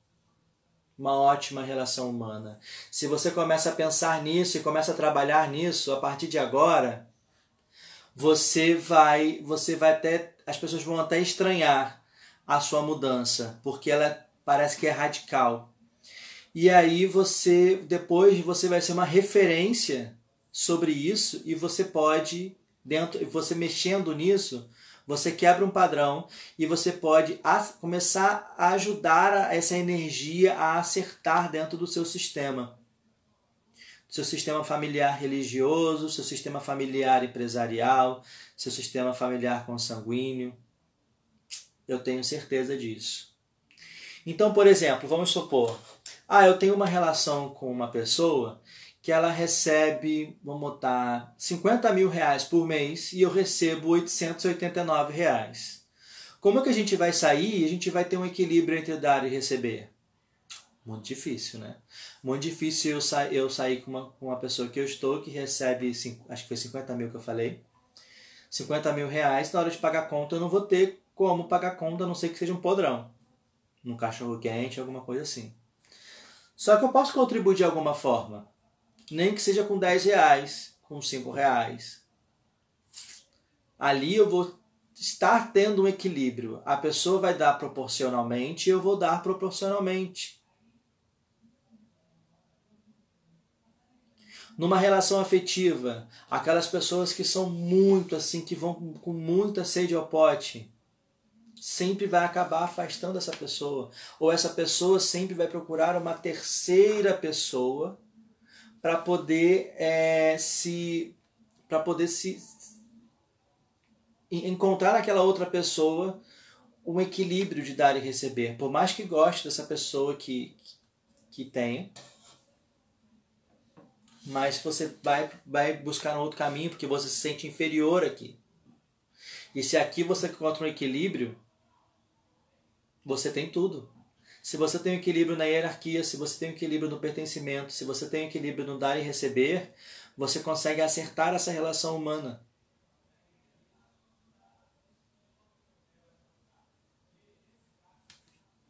Uma ótima relação humana. Se você começa a pensar nisso e começa a trabalhar nisso, a partir de agora, você vai até, as pessoas vão até estranhar a sua mudança, porque ela parece que é radical. E aí depois você vai ser uma referência sobre isso e você pode, você mexendo nisso, você quebra um padrão e você pode começar a ajudar essa energia a acertar dentro do seu sistema. Seu sistema familiar religioso, seu sistema familiar empresarial, seu sistema familiar consanguíneo. Eu tenho certeza disso. Então, por exemplo, vamos supor, eu tenho uma relação com uma pessoa que ela recebe, vamos botar, 50 mil reais por mês e eu recebo 889 reais. Como é que a gente vai sair? A gente vai ter um equilíbrio entre dar e receber. Muito difícil, né? Muito difícil eu sair com uma pessoa que eu estou, que recebe, acho que foi 50 mil que eu falei, 50 mil reais, na hora de pagar a conta eu não vou ter como pagar a conta, a não ser que seja um podrão, um cachorro quente, alguma coisa assim. Só que eu posso contribuir de alguma forma, nem que seja com 10 reais, com 5 reais. Ali eu vou estar tendo um equilíbrio. A pessoa vai dar proporcionalmente e eu vou dar proporcionalmente. Numa relação afetiva, aquelas pessoas que são muito assim, que vão com muita sede ao pote, sempre vai acabar afastando essa pessoa. Ou essa pessoa sempre vai procurar uma terceira pessoa para poder se encontrar naquela outra pessoa um equilíbrio de dar e receber. Por mais que goste dessa pessoa que tenha, mas você vai buscar um outro caminho porque você se sente inferior aqui. E se aqui você encontra um equilíbrio, você tem tudo. Se você tem equilíbrio na hierarquia, se você tem equilíbrio no pertencimento, se você tem equilíbrio no dar e receber, você consegue acertar essa relação humana.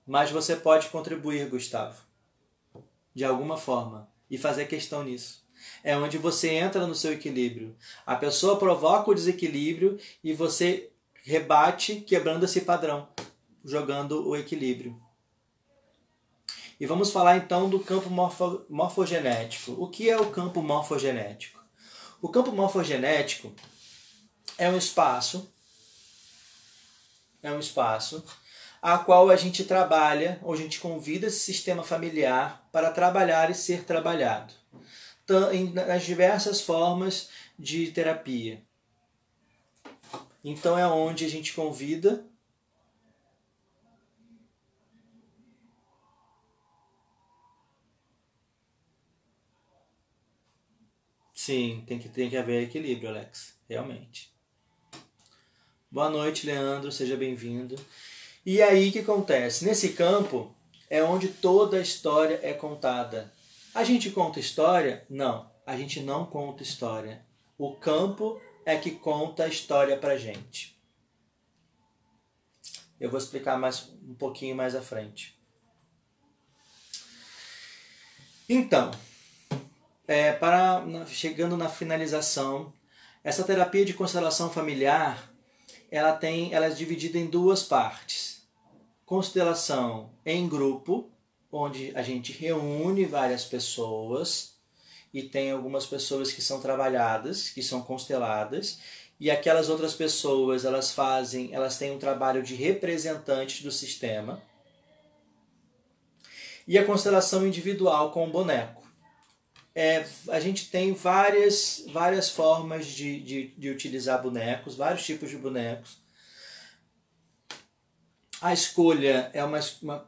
Mas você pode contribuir, Gustavo, de alguma forma, e fazer questão nisso. É onde você entra no seu equilíbrio. A pessoa provoca o desequilíbrio e você rebate quebrando esse padrão, jogando o equilíbrio. E vamos falar então do campo morfogenético. O que é o campo morfogenético? O campo morfogenético é um espaço a qual a gente trabalha, ou a gente convida esse sistema familiar para trabalhar e ser trabalhado. Nas diversas formas de terapia. Então é onde a gente convida Sim, tem que haver equilíbrio, Alex. Realmente. Boa noite, Leandro. Seja bem-vindo. E aí o que acontece? Nesse campo é onde toda a história é contada. A gente conta história? Não. A gente não conta história. O campo é que conta a história pra gente. Eu vou explicar um pouquinho mais à frente. Então, chegando na finalização, essa terapia de constelação familiar, ela é dividida em duas partes. Constelação em grupo, onde a gente reúne várias pessoas e tem algumas pessoas que são trabalhadas, que são consteladas, e aquelas outras pessoas, elas têm um trabalho de representantes do sistema. E a constelação individual com o boneco. A gente tem várias formas de utilizar bonecos, vários tipos de bonecos. A escolha é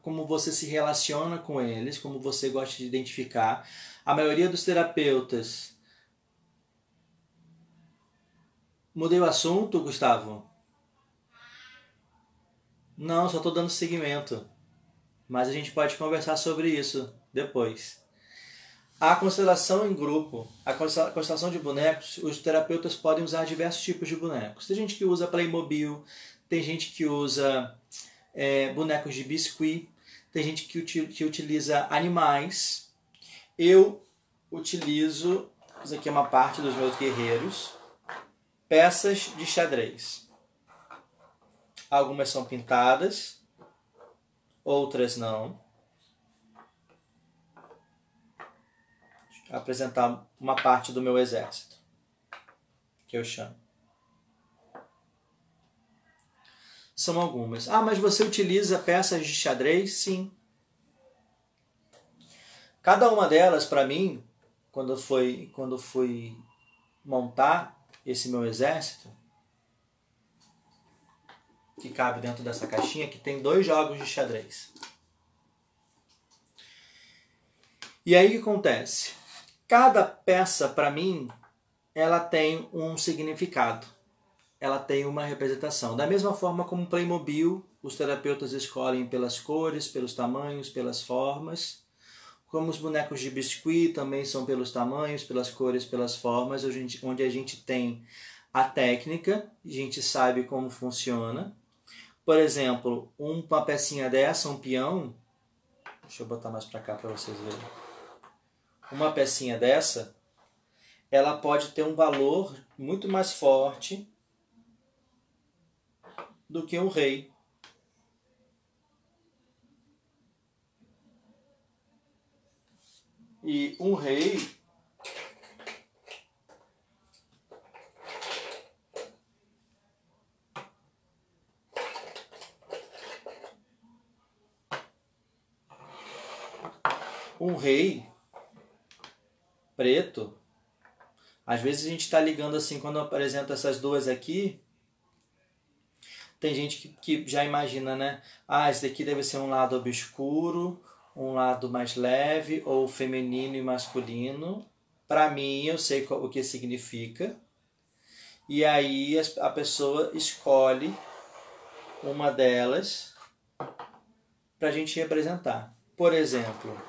como você se relaciona com eles, como você gosta de identificar. A maioria dos terapeutas... Mudei o assunto, Gustavo? Não, só estou dando seguimento. Mas a gente pode conversar sobre isso depois. A constelação em grupo, a constelação de bonecos, os terapeutas podem usar diversos tipos de bonecos. Tem gente que usa Playmobil, tem gente que usa bonecos de biscuit, tem gente que utiliza animais. Eu utilizo, isso aqui é uma parte dos meus guerreiros, peças de xadrez. Algumas são pintadas, outras não. Apresentar uma parte do meu exército, que eu chamo. São algumas. Ah, mas você utiliza peças de xadrez? Sim. Cada uma delas, para mim, quando fui montar esse meu exército, que cabe dentro dessa caixinha, que tem 2 jogos de xadrez. E aí o que acontece? Cada peça, para mim, ela tem um significado. Ela tem uma representação. Da mesma forma como Playmobil, os terapeutas escolhem pelas cores, pelos tamanhos, pelas formas. Como os bonecos de biscuit também são pelos tamanhos, pelas cores, pelas formas, onde a gente tem a técnica, a gente sabe como funciona. Por exemplo, uma pecinha dessa, um peão, deixa eu botar mais para cá para vocês verem. Uma pecinha dessa, ela pode ter um valor muito mais forte do que um rei. E um rei preto, às vezes a gente está ligando assim, quando eu apresento essas duas aqui, tem gente que já imagina, né? Ah, esse daqui deve ser um lado obscuro, um lado mais leve, ou feminino e masculino. Para mim, eu sei o que significa. E aí a pessoa escolhe uma delas para a gente representar. Por exemplo,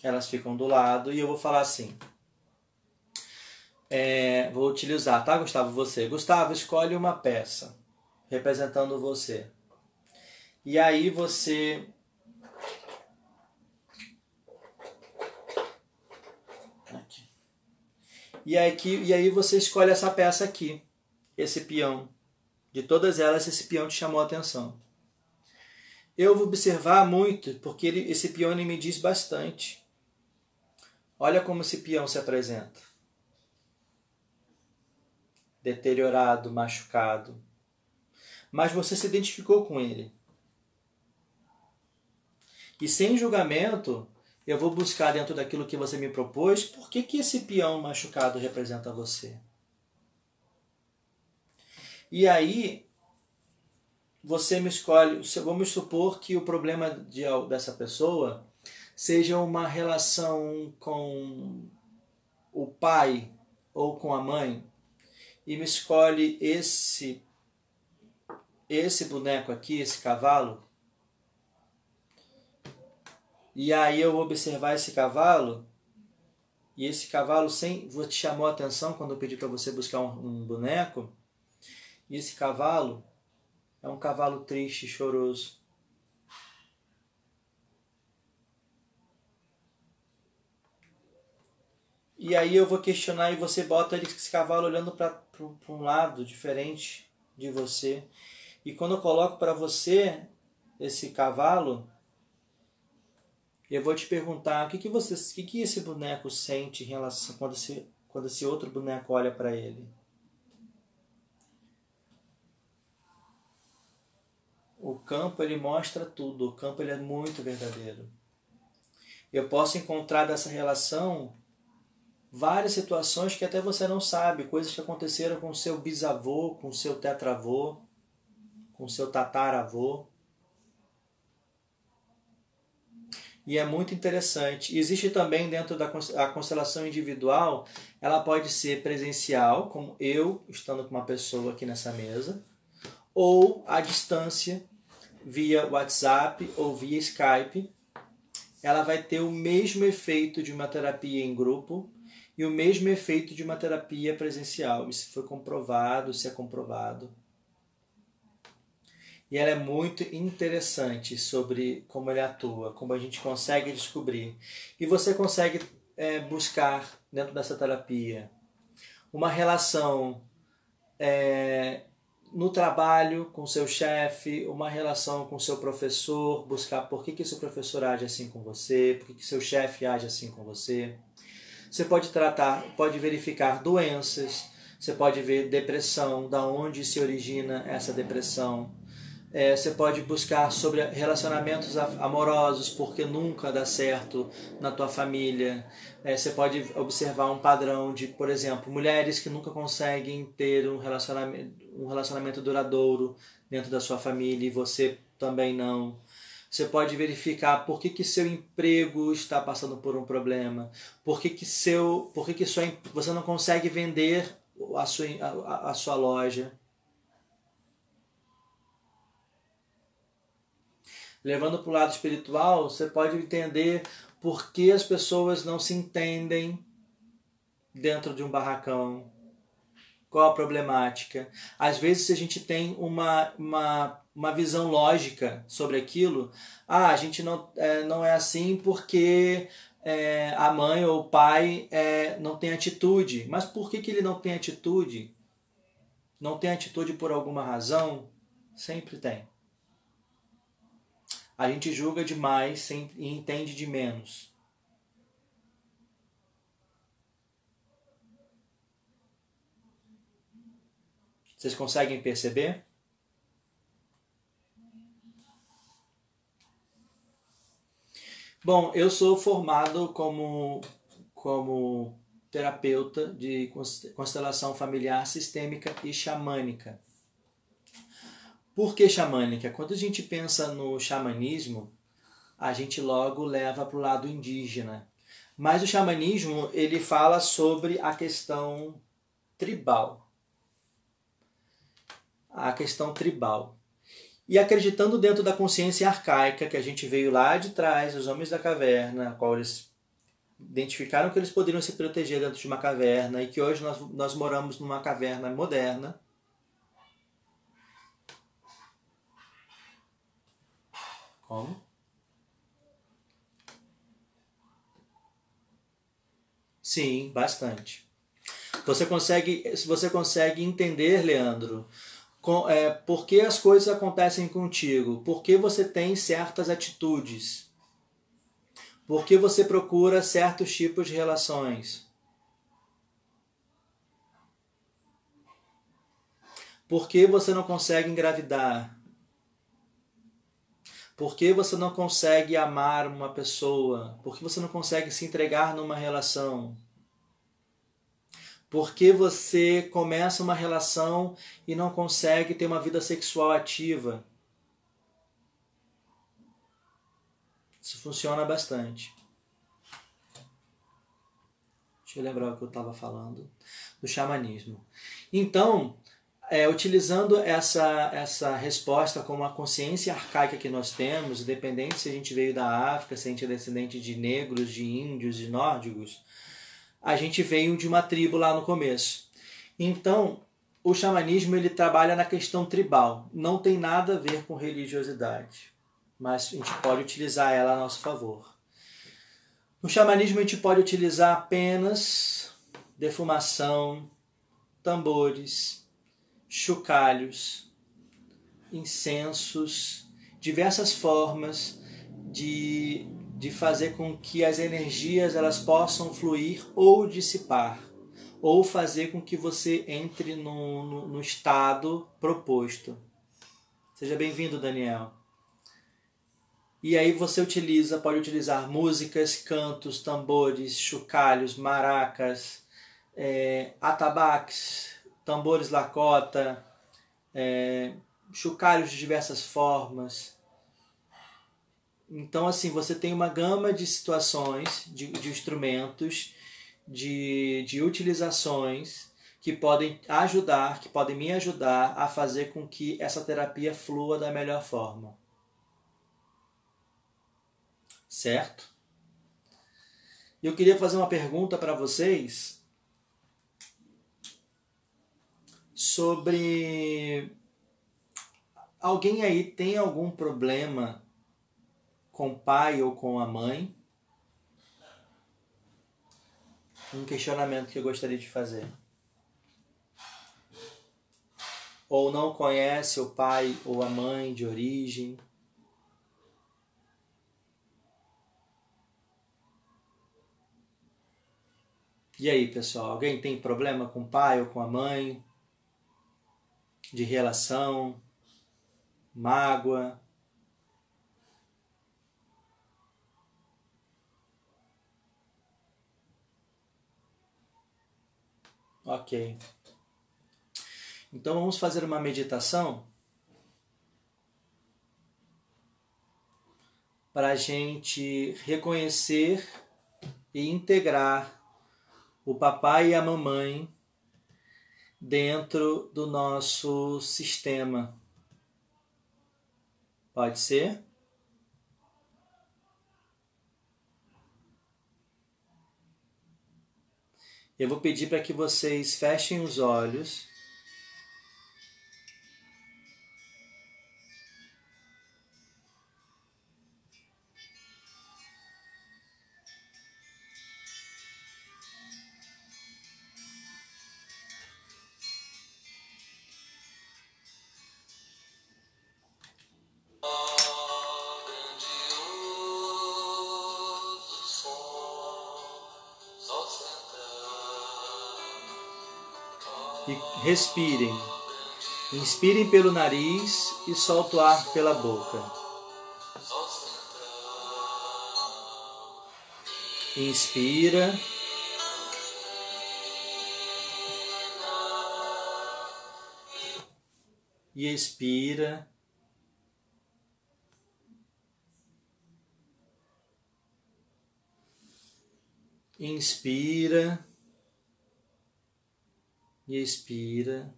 elas ficam do lado e eu vou falar assim. Vou utilizar, tá, Gustavo? Você. Gustavo, escolhe uma peça representando você. E aí você... Aqui. E aí você escolhe essa peça aqui, esse peão. De todas elas, esse peão te chamou a atenção. Eu vou observar muito, porque esse peão me diz bastante. Olha como esse peão se apresenta. Deteriorado, machucado. Mas você se identificou com ele. E sem julgamento, eu vou buscar dentro daquilo que você me propôs, por que esse peão machucado representa você? E aí, você me escolhe, vamos supor que o problema dessa pessoa seja uma relação com o pai ou com a mãe, e me escolhe esse boneco aqui, esse cavalo, e aí eu vou observar esse cavalo, e esse cavalo te chamou a atenção quando eu pedi para você buscar um boneco, e esse cavalo é um cavalo triste, choroso. E aí eu vou questionar e você bota esse cavalo olhando para um lado diferente de você. E quando eu coloco para você esse cavalo, eu vou te perguntar o que esse boneco sente em relação quando esse outro boneco olha para ele. O campo ele mostra tudo, o campo ele é muito verdadeiro. Eu posso encontrar dessa relação várias situações que até você não sabe, coisas que aconteceram com seu bisavô, com seu tetravô, com seu tataravô. E é muito interessante. Existe também dentro da constelação individual, ela pode ser presencial, como eu estando com uma pessoa aqui nessa mesa, ou à distância, via WhatsApp ou via Skype. Ela vai ter o mesmo efeito de uma terapia em grupo e o mesmo efeito de uma terapia presencial. Isso foi comprovado, isso é comprovado. E ela é muito interessante sobre como ele atua, como a gente consegue descobrir. E você consegue buscar dentro dessa terapia uma relação no trabalho com seu chefe, uma relação com seu professor, buscar por que seu professor age assim com você, por que seu chefe age assim com você. Você pode verificar doenças, você pode ver depressão, da onde se origina essa depressão. Você pode buscar sobre relacionamentos amorosos, porque nunca dá certo na tua família. Você pode observar um padrão de, por exemplo, mulheres que nunca conseguem ter um relacionamento duradouro dentro da sua família e você também não. Você pode verificar por que seu emprego está passando por um problema, por que você não consegue vender a sua loja. Levando para o lado espiritual, você pode entender por que as pessoas não se entendem dentro de um barracão. Qual a problemática? Às vezes a gente tem uma visão lógica sobre aquilo. A gente não é assim porque a mãe ou o pai não tem atitude. Mas por que ele não tem atitude? Não tem atitude por alguma razão? Sempre tem. A gente julga demais e entende de menos. Vocês conseguem perceber? Bom, eu sou formado como terapeuta de constelação familiar sistêmica e xamânica. Por que xamânica? Quando a gente pensa no xamanismo, a gente logo leva para o lado indígena. Mas o xamanismo, ele fala sobre a questão tribal. A questão tribal. E acreditando dentro da consciência arcaica que a gente veio lá de trás, os homens da caverna, a qual eles identificaram que eles poderiam se proteger dentro de uma caverna e que hoje nós moramos numa caverna moderna. Como? Sim, bastante. Você consegue entender, Leandro, por que as coisas acontecem contigo, por que você tem certas atitudes, por que você procura certos tipos de relações, por que você não consegue engravidar, por que você não consegue amar uma pessoa, por que você não consegue se entregar numa relação. Por que você começa uma relação e não consegue ter uma vida sexual ativa? Isso funciona bastante. Deixa eu lembrar o que eu estava falando. Do xamanismo. Então, utilizando essa resposta como a consciência arcaica que nós temos, independente se a gente veio da África, se a gente é descendente de negros, de índios, de nórdicos, a gente veio de uma tribo lá no começo. Então, o xamanismo ele trabalha na questão tribal. Não tem nada a ver com religiosidade, mas a gente pode utilizar ela a nosso favor. No xamanismo a gente pode utilizar apenas defumação, tambores, chocalhos, incensos, diversas formas de fazer com que as energias elas possam fluir ou dissipar, ou fazer com que você entre no estado proposto. Seja bem-vindo, Daniel. E aí você pode utilizar músicas, cantos, tambores, chocalhos, maracas, atabaques, tambores lacota, chocalhos de diversas formas. Então, assim, você tem uma gama de situações, de instrumentos, de utilizações que podem ajudar, que podem me ajudar a fazer com que essa terapia flua da melhor forma. Certo? Eu queria fazer uma pergunta para vocês sobre... Alguém aí tem algum problema com o pai ou com a mãe? Um questionamento que eu gostaria de fazer. Ou não conhece o pai ou a mãe de origem? E aí, pessoal, alguém tem problema com o pai ou com a mãe? De relação? Mágoa? Ok. Então vamos fazer uma meditação para a gente reconhecer e integrar o papai e a mamãe dentro do nosso sistema. Pode ser? Eu vou pedir para que vocês fechem os olhos. E respirem. Inspirem pelo nariz e solte o ar pela boca. Inspira. E expira. Inspira. E expira.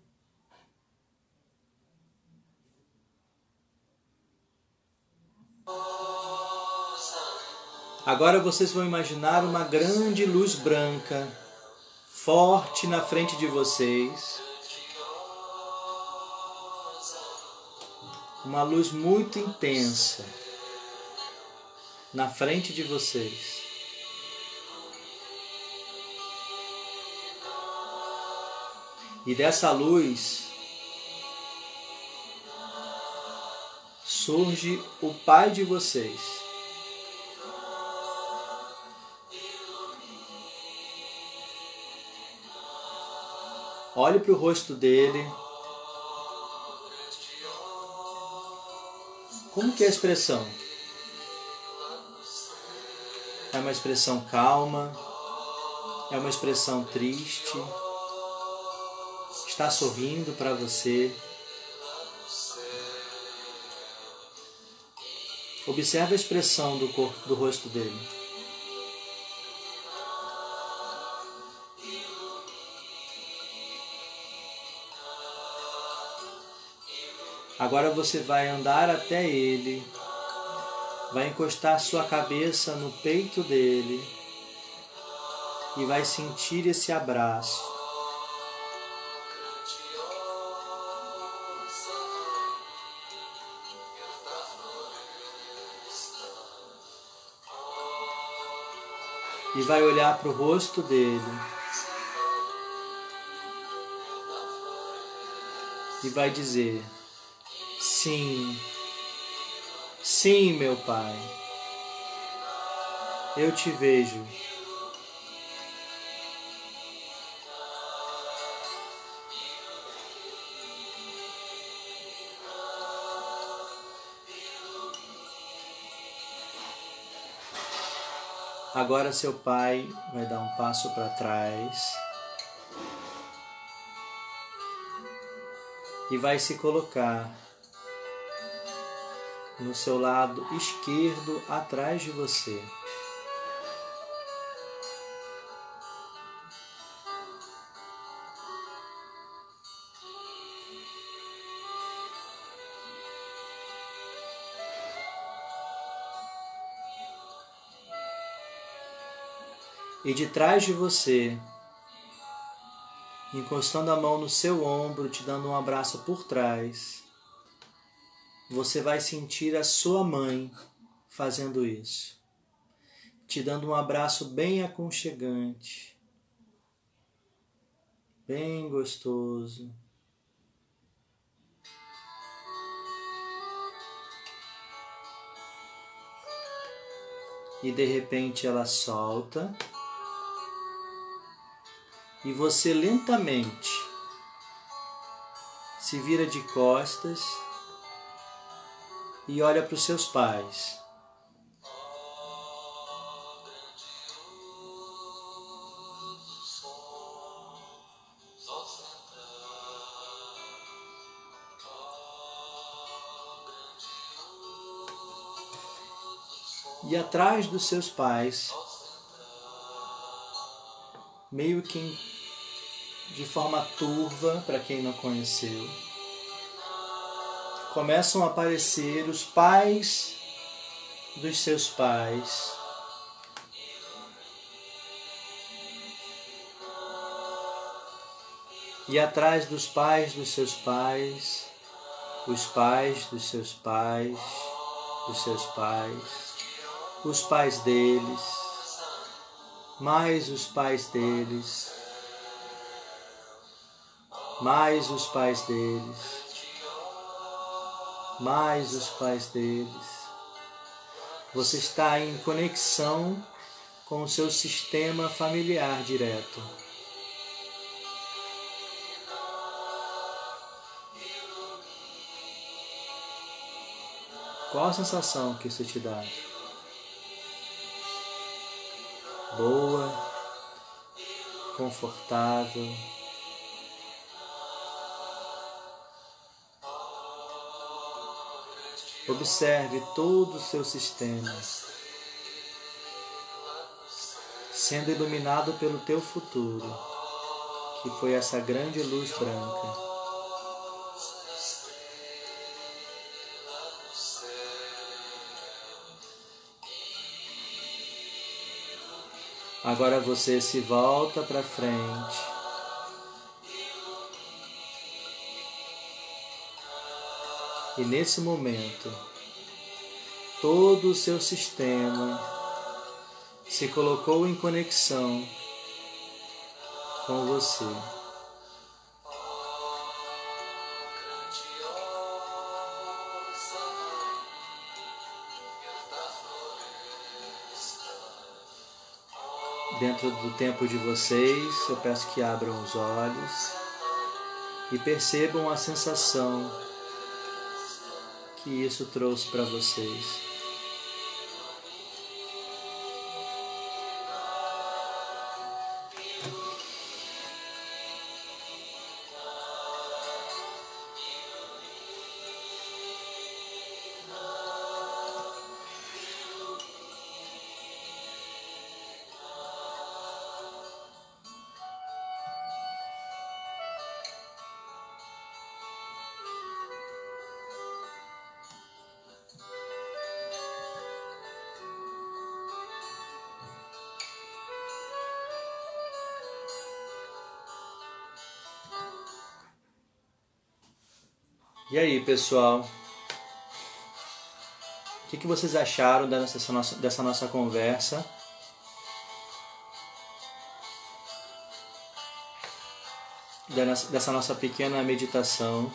Agora vocês vão imaginar uma grande luz branca, forte na frente de vocês. Uma luz muito intensa na frente de vocês. E dessa luz surge o pai de vocês. Olhe para o rosto dele. Como que é a expressão? É uma expressão calma? É uma expressão triste? Está sorrindo para você? Observe a expressão do rosto dele. Agora você vai andar até ele, vai encostar sua cabeça no peito dele e vai sentir esse abraço. E vai olhar para o rosto dele e vai dizer: sim, sim, meu pai, eu te vejo. Agora seu pai vai dar um passo para trás e vai se colocar no seu lado esquerdo atrás de você. E de trás de você, encostando a mão no seu ombro, te dando um abraço por trás, você vai sentir a sua mãe fazendo isso, te dando um abraço bem aconchegante, bem gostoso. E de repente ela solta. E você lentamente se vira de costas e olha para os seus pais. E atrás dos seus pais, meio que de forma turva, para quem não conheceu, começam a aparecer os pais dos seus pais. E atrás dos pais dos seus pais, os pais dos seus pais, os pais deles, mais os pais deles, mais os pais deles, mais os pais deles. Você está em conexão com o seu sistema familiar direto. Qual a sensação que isso te dá? Boa, confortável. Observe todo o seu sistema sendo iluminado pelo teu futuro, que foi essa grande luz branca. Agora você se volta para frente. E nesse momento, todo o seu sistema se colocou em conexão com você. Dentro do tempo de vocês, eu peço que abram os olhos e percebam a sensação que isso trouxe para vocês. E aí, pessoal? O que vocês acharam dessa nossa conversa? Dessa nossa pequena meditação?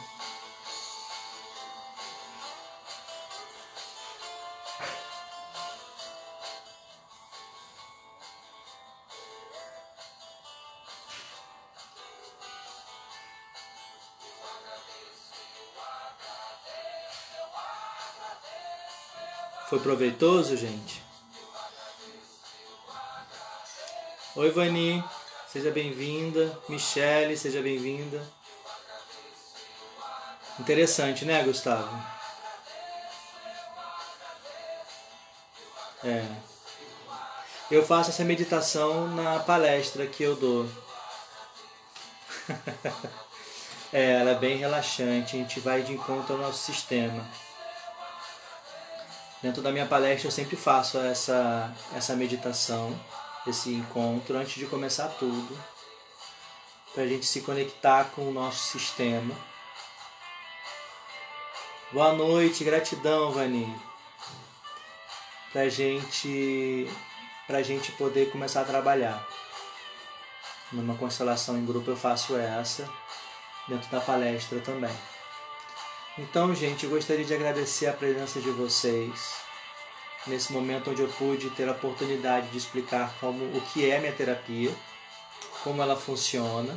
Foi proveitoso, gente? Oi, Vani, seja bem-vinda. Michele, seja bem-vinda. Interessante, né, Gustavo? Eu faço essa meditação na palestra que eu dou. Ela é bem relaxante, a gente vai de encontro ao nosso sistema. Dentro da minha palestra eu sempre faço essa meditação, esse encontro, antes de começar tudo, para a gente se conectar com o nosso sistema. Boa noite, gratidão, Vani. Para gente poder começar a trabalhar. Numa constelação em grupo eu faço essa, dentro da palestra também. Então, gente, eu gostaria de agradecer a presença de vocês nesse momento onde eu pude ter a oportunidade de explicar o que é minha terapia, como ela funciona,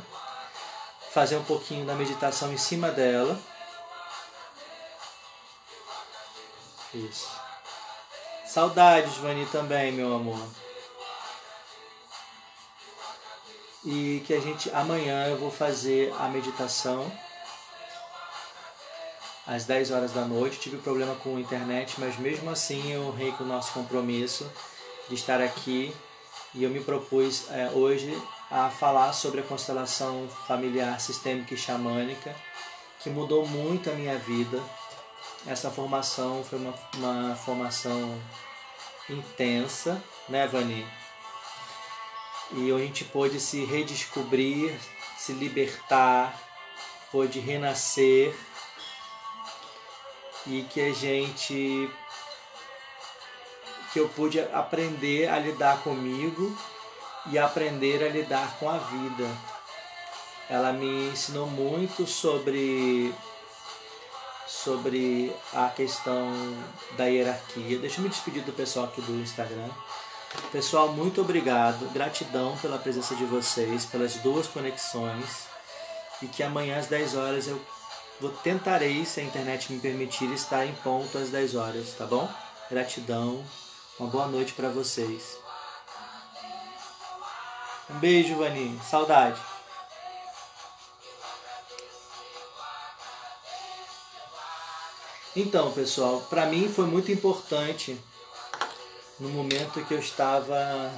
fazer um pouquinho da meditação em cima dela. Isso. Saudades, Vani, também, meu amor. E que amanhã eu vou fazer a meditação às 10 horas da noite. Tive problema com a internet, mas mesmo assim eu honrei com o nosso compromisso de estar aqui e eu me propus hoje a falar sobre a constelação familiar sistêmica e xamânica, que mudou muito a minha vida. Essa formação foi uma formação intensa, né, Vani? E a gente pôde se redescobrir, se libertar, pôde renascer, e que eu pude aprender a lidar comigo e aprender a lidar com a vida. Ela me ensinou muito sobre a questão da hierarquia. Deixa eu me despedir do pessoal aqui do Instagram. Pessoal, muito obrigado, gratidão pela presença de vocês, pelas 2 conexões, e que amanhã às 10 horas tentarei, se a internet me permitir, estar em ponto às 10 horas, tá bom? Gratidão, uma boa noite para vocês. Um beijo, Vani, saudade. Então, pessoal, para mim foi muito importante no momento que eu estava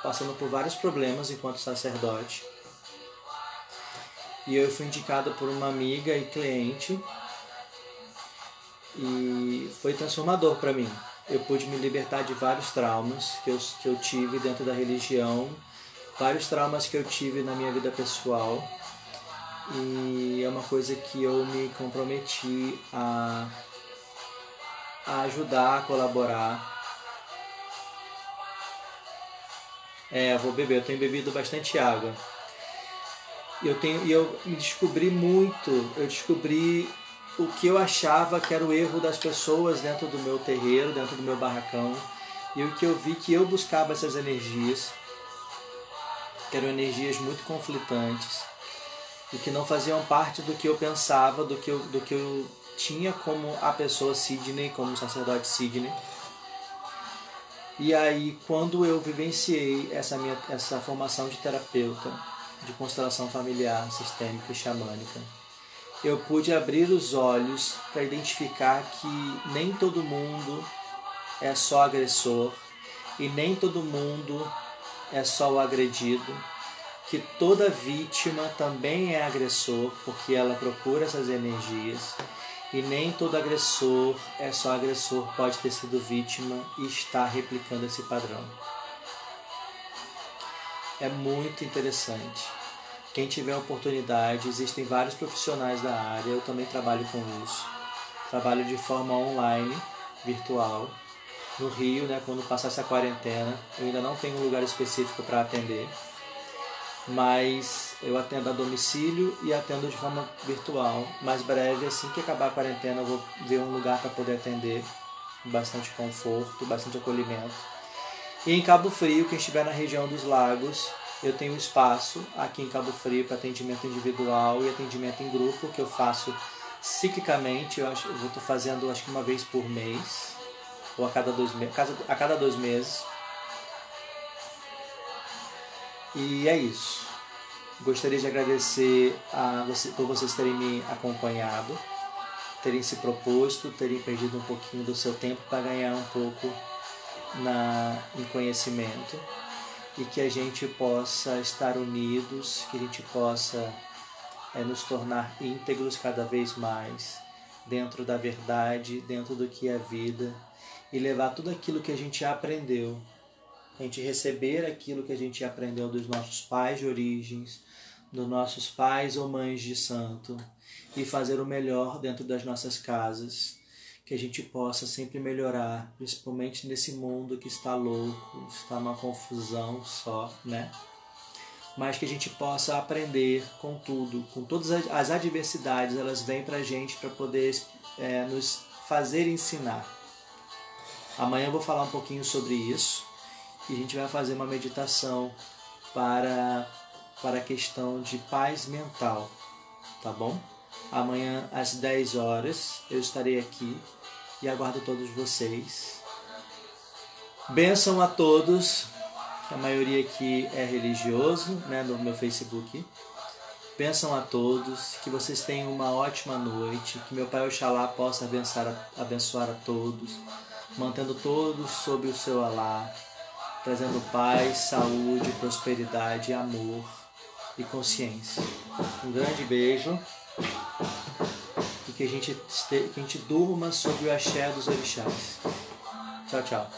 passando por vários problemas enquanto sacerdote. E eu fui indicado por uma amiga e cliente, e foi transformador para mim. eu pude me libertar de vários traumas que eu tive dentro da religião, vários traumas que eu tive na minha vida pessoal, e é uma coisa que eu me comprometi a ajudar, a colaborar. Eu vou beber, eu tenho bebido bastante água. Eu me descobri eu descobri o que eu achava que era o erro das pessoas dentro do meu terreiro, dentro do meu barracão, e o que eu vi que eu buscava essas energias, que eram energias muito conflitantes, e que não faziam parte do que eu pensava, do que eu tinha como a pessoa Sidney, como o sacerdote Sidney. E aí, quando eu vivenciei essa formação de terapeuta, de constelação familiar, sistêmica e xamânica, eu pude abrir os olhos para identificar que nem todo mundo é só agressor e nem todo mundo é só o agredido, que toda vítima também é agressor, porque ela procura essas energias, e nem todo agressor é só agressor, pode ter sido vítima e está replicando esse padrão. É muito interessante. Quem tiver oportunidade, existem vários profissionais da área, eu também trabalho com isso. Trabalho de forma online, virtual, no Rio, né, quando passar essa quarentena. Eu ainda não tenho um lugar específico para atender, mas eu atendo a domicílio e atendo de forma virtual. Mais breve, assim que acabar a quarentena, eu vou ver um lugar para poder atender, com bastante conforto, bastante acolhimento. E em Cabo Frio, quem estiver na região dos lagos, eu tenho um espaço aqui em Cabo Frio para atendimento individual e atendimento em grupo, que eu faço ciclicamente. Eu estou fazendo acho que uma vez por mês, ou a cada 2 meses. E é isso. Gostaria de agradecer por vocês terem me acompanhado, terem se proposto, terem perdido um pouquinho do seu tempo para ganhar um pouco em conhecimento, e que a gente possa estar unidos, que a gente possa nos tornar íntegros cada vez mais, dentro da verdade, dentro do que é a vida, e levar tudo aquilo que a gente aprendeu, a gente receber aquilo que a gente aprendeu dos nossos pais de origens, dos nossos pais ou mães de santo, e fazer o melhor dentro das nossas casas, que a gente possa sempre melhorar, principalmente nesse mundo que está louco, está uma confusão só, né? Mas que a gente possa aprender com tudo, com todas as adversidades, elas vêm para a gente para poder nos fazer ensinar. Amanhã eu vou falar um pouquinho sobre isso, e a gente vai fazer uma meditação para a questão de paz mental, tá bom? Amanhã às 10 horas eu estarei aqui e aguardo todos vocês. Bênção a todos, a maioria aqui é religioso, né, no meu Facebook. Bênção a todos, que vocês tenham uma ótima noite, que meu Pai Oxalá possa abençoar a todos, mantendo todos sob o seu alá, trazendo paz, saúde, prosperidade, amor e consciência. Um grande beijo. E que a gente durma sob o axé dos orixás. Tchau, tchau.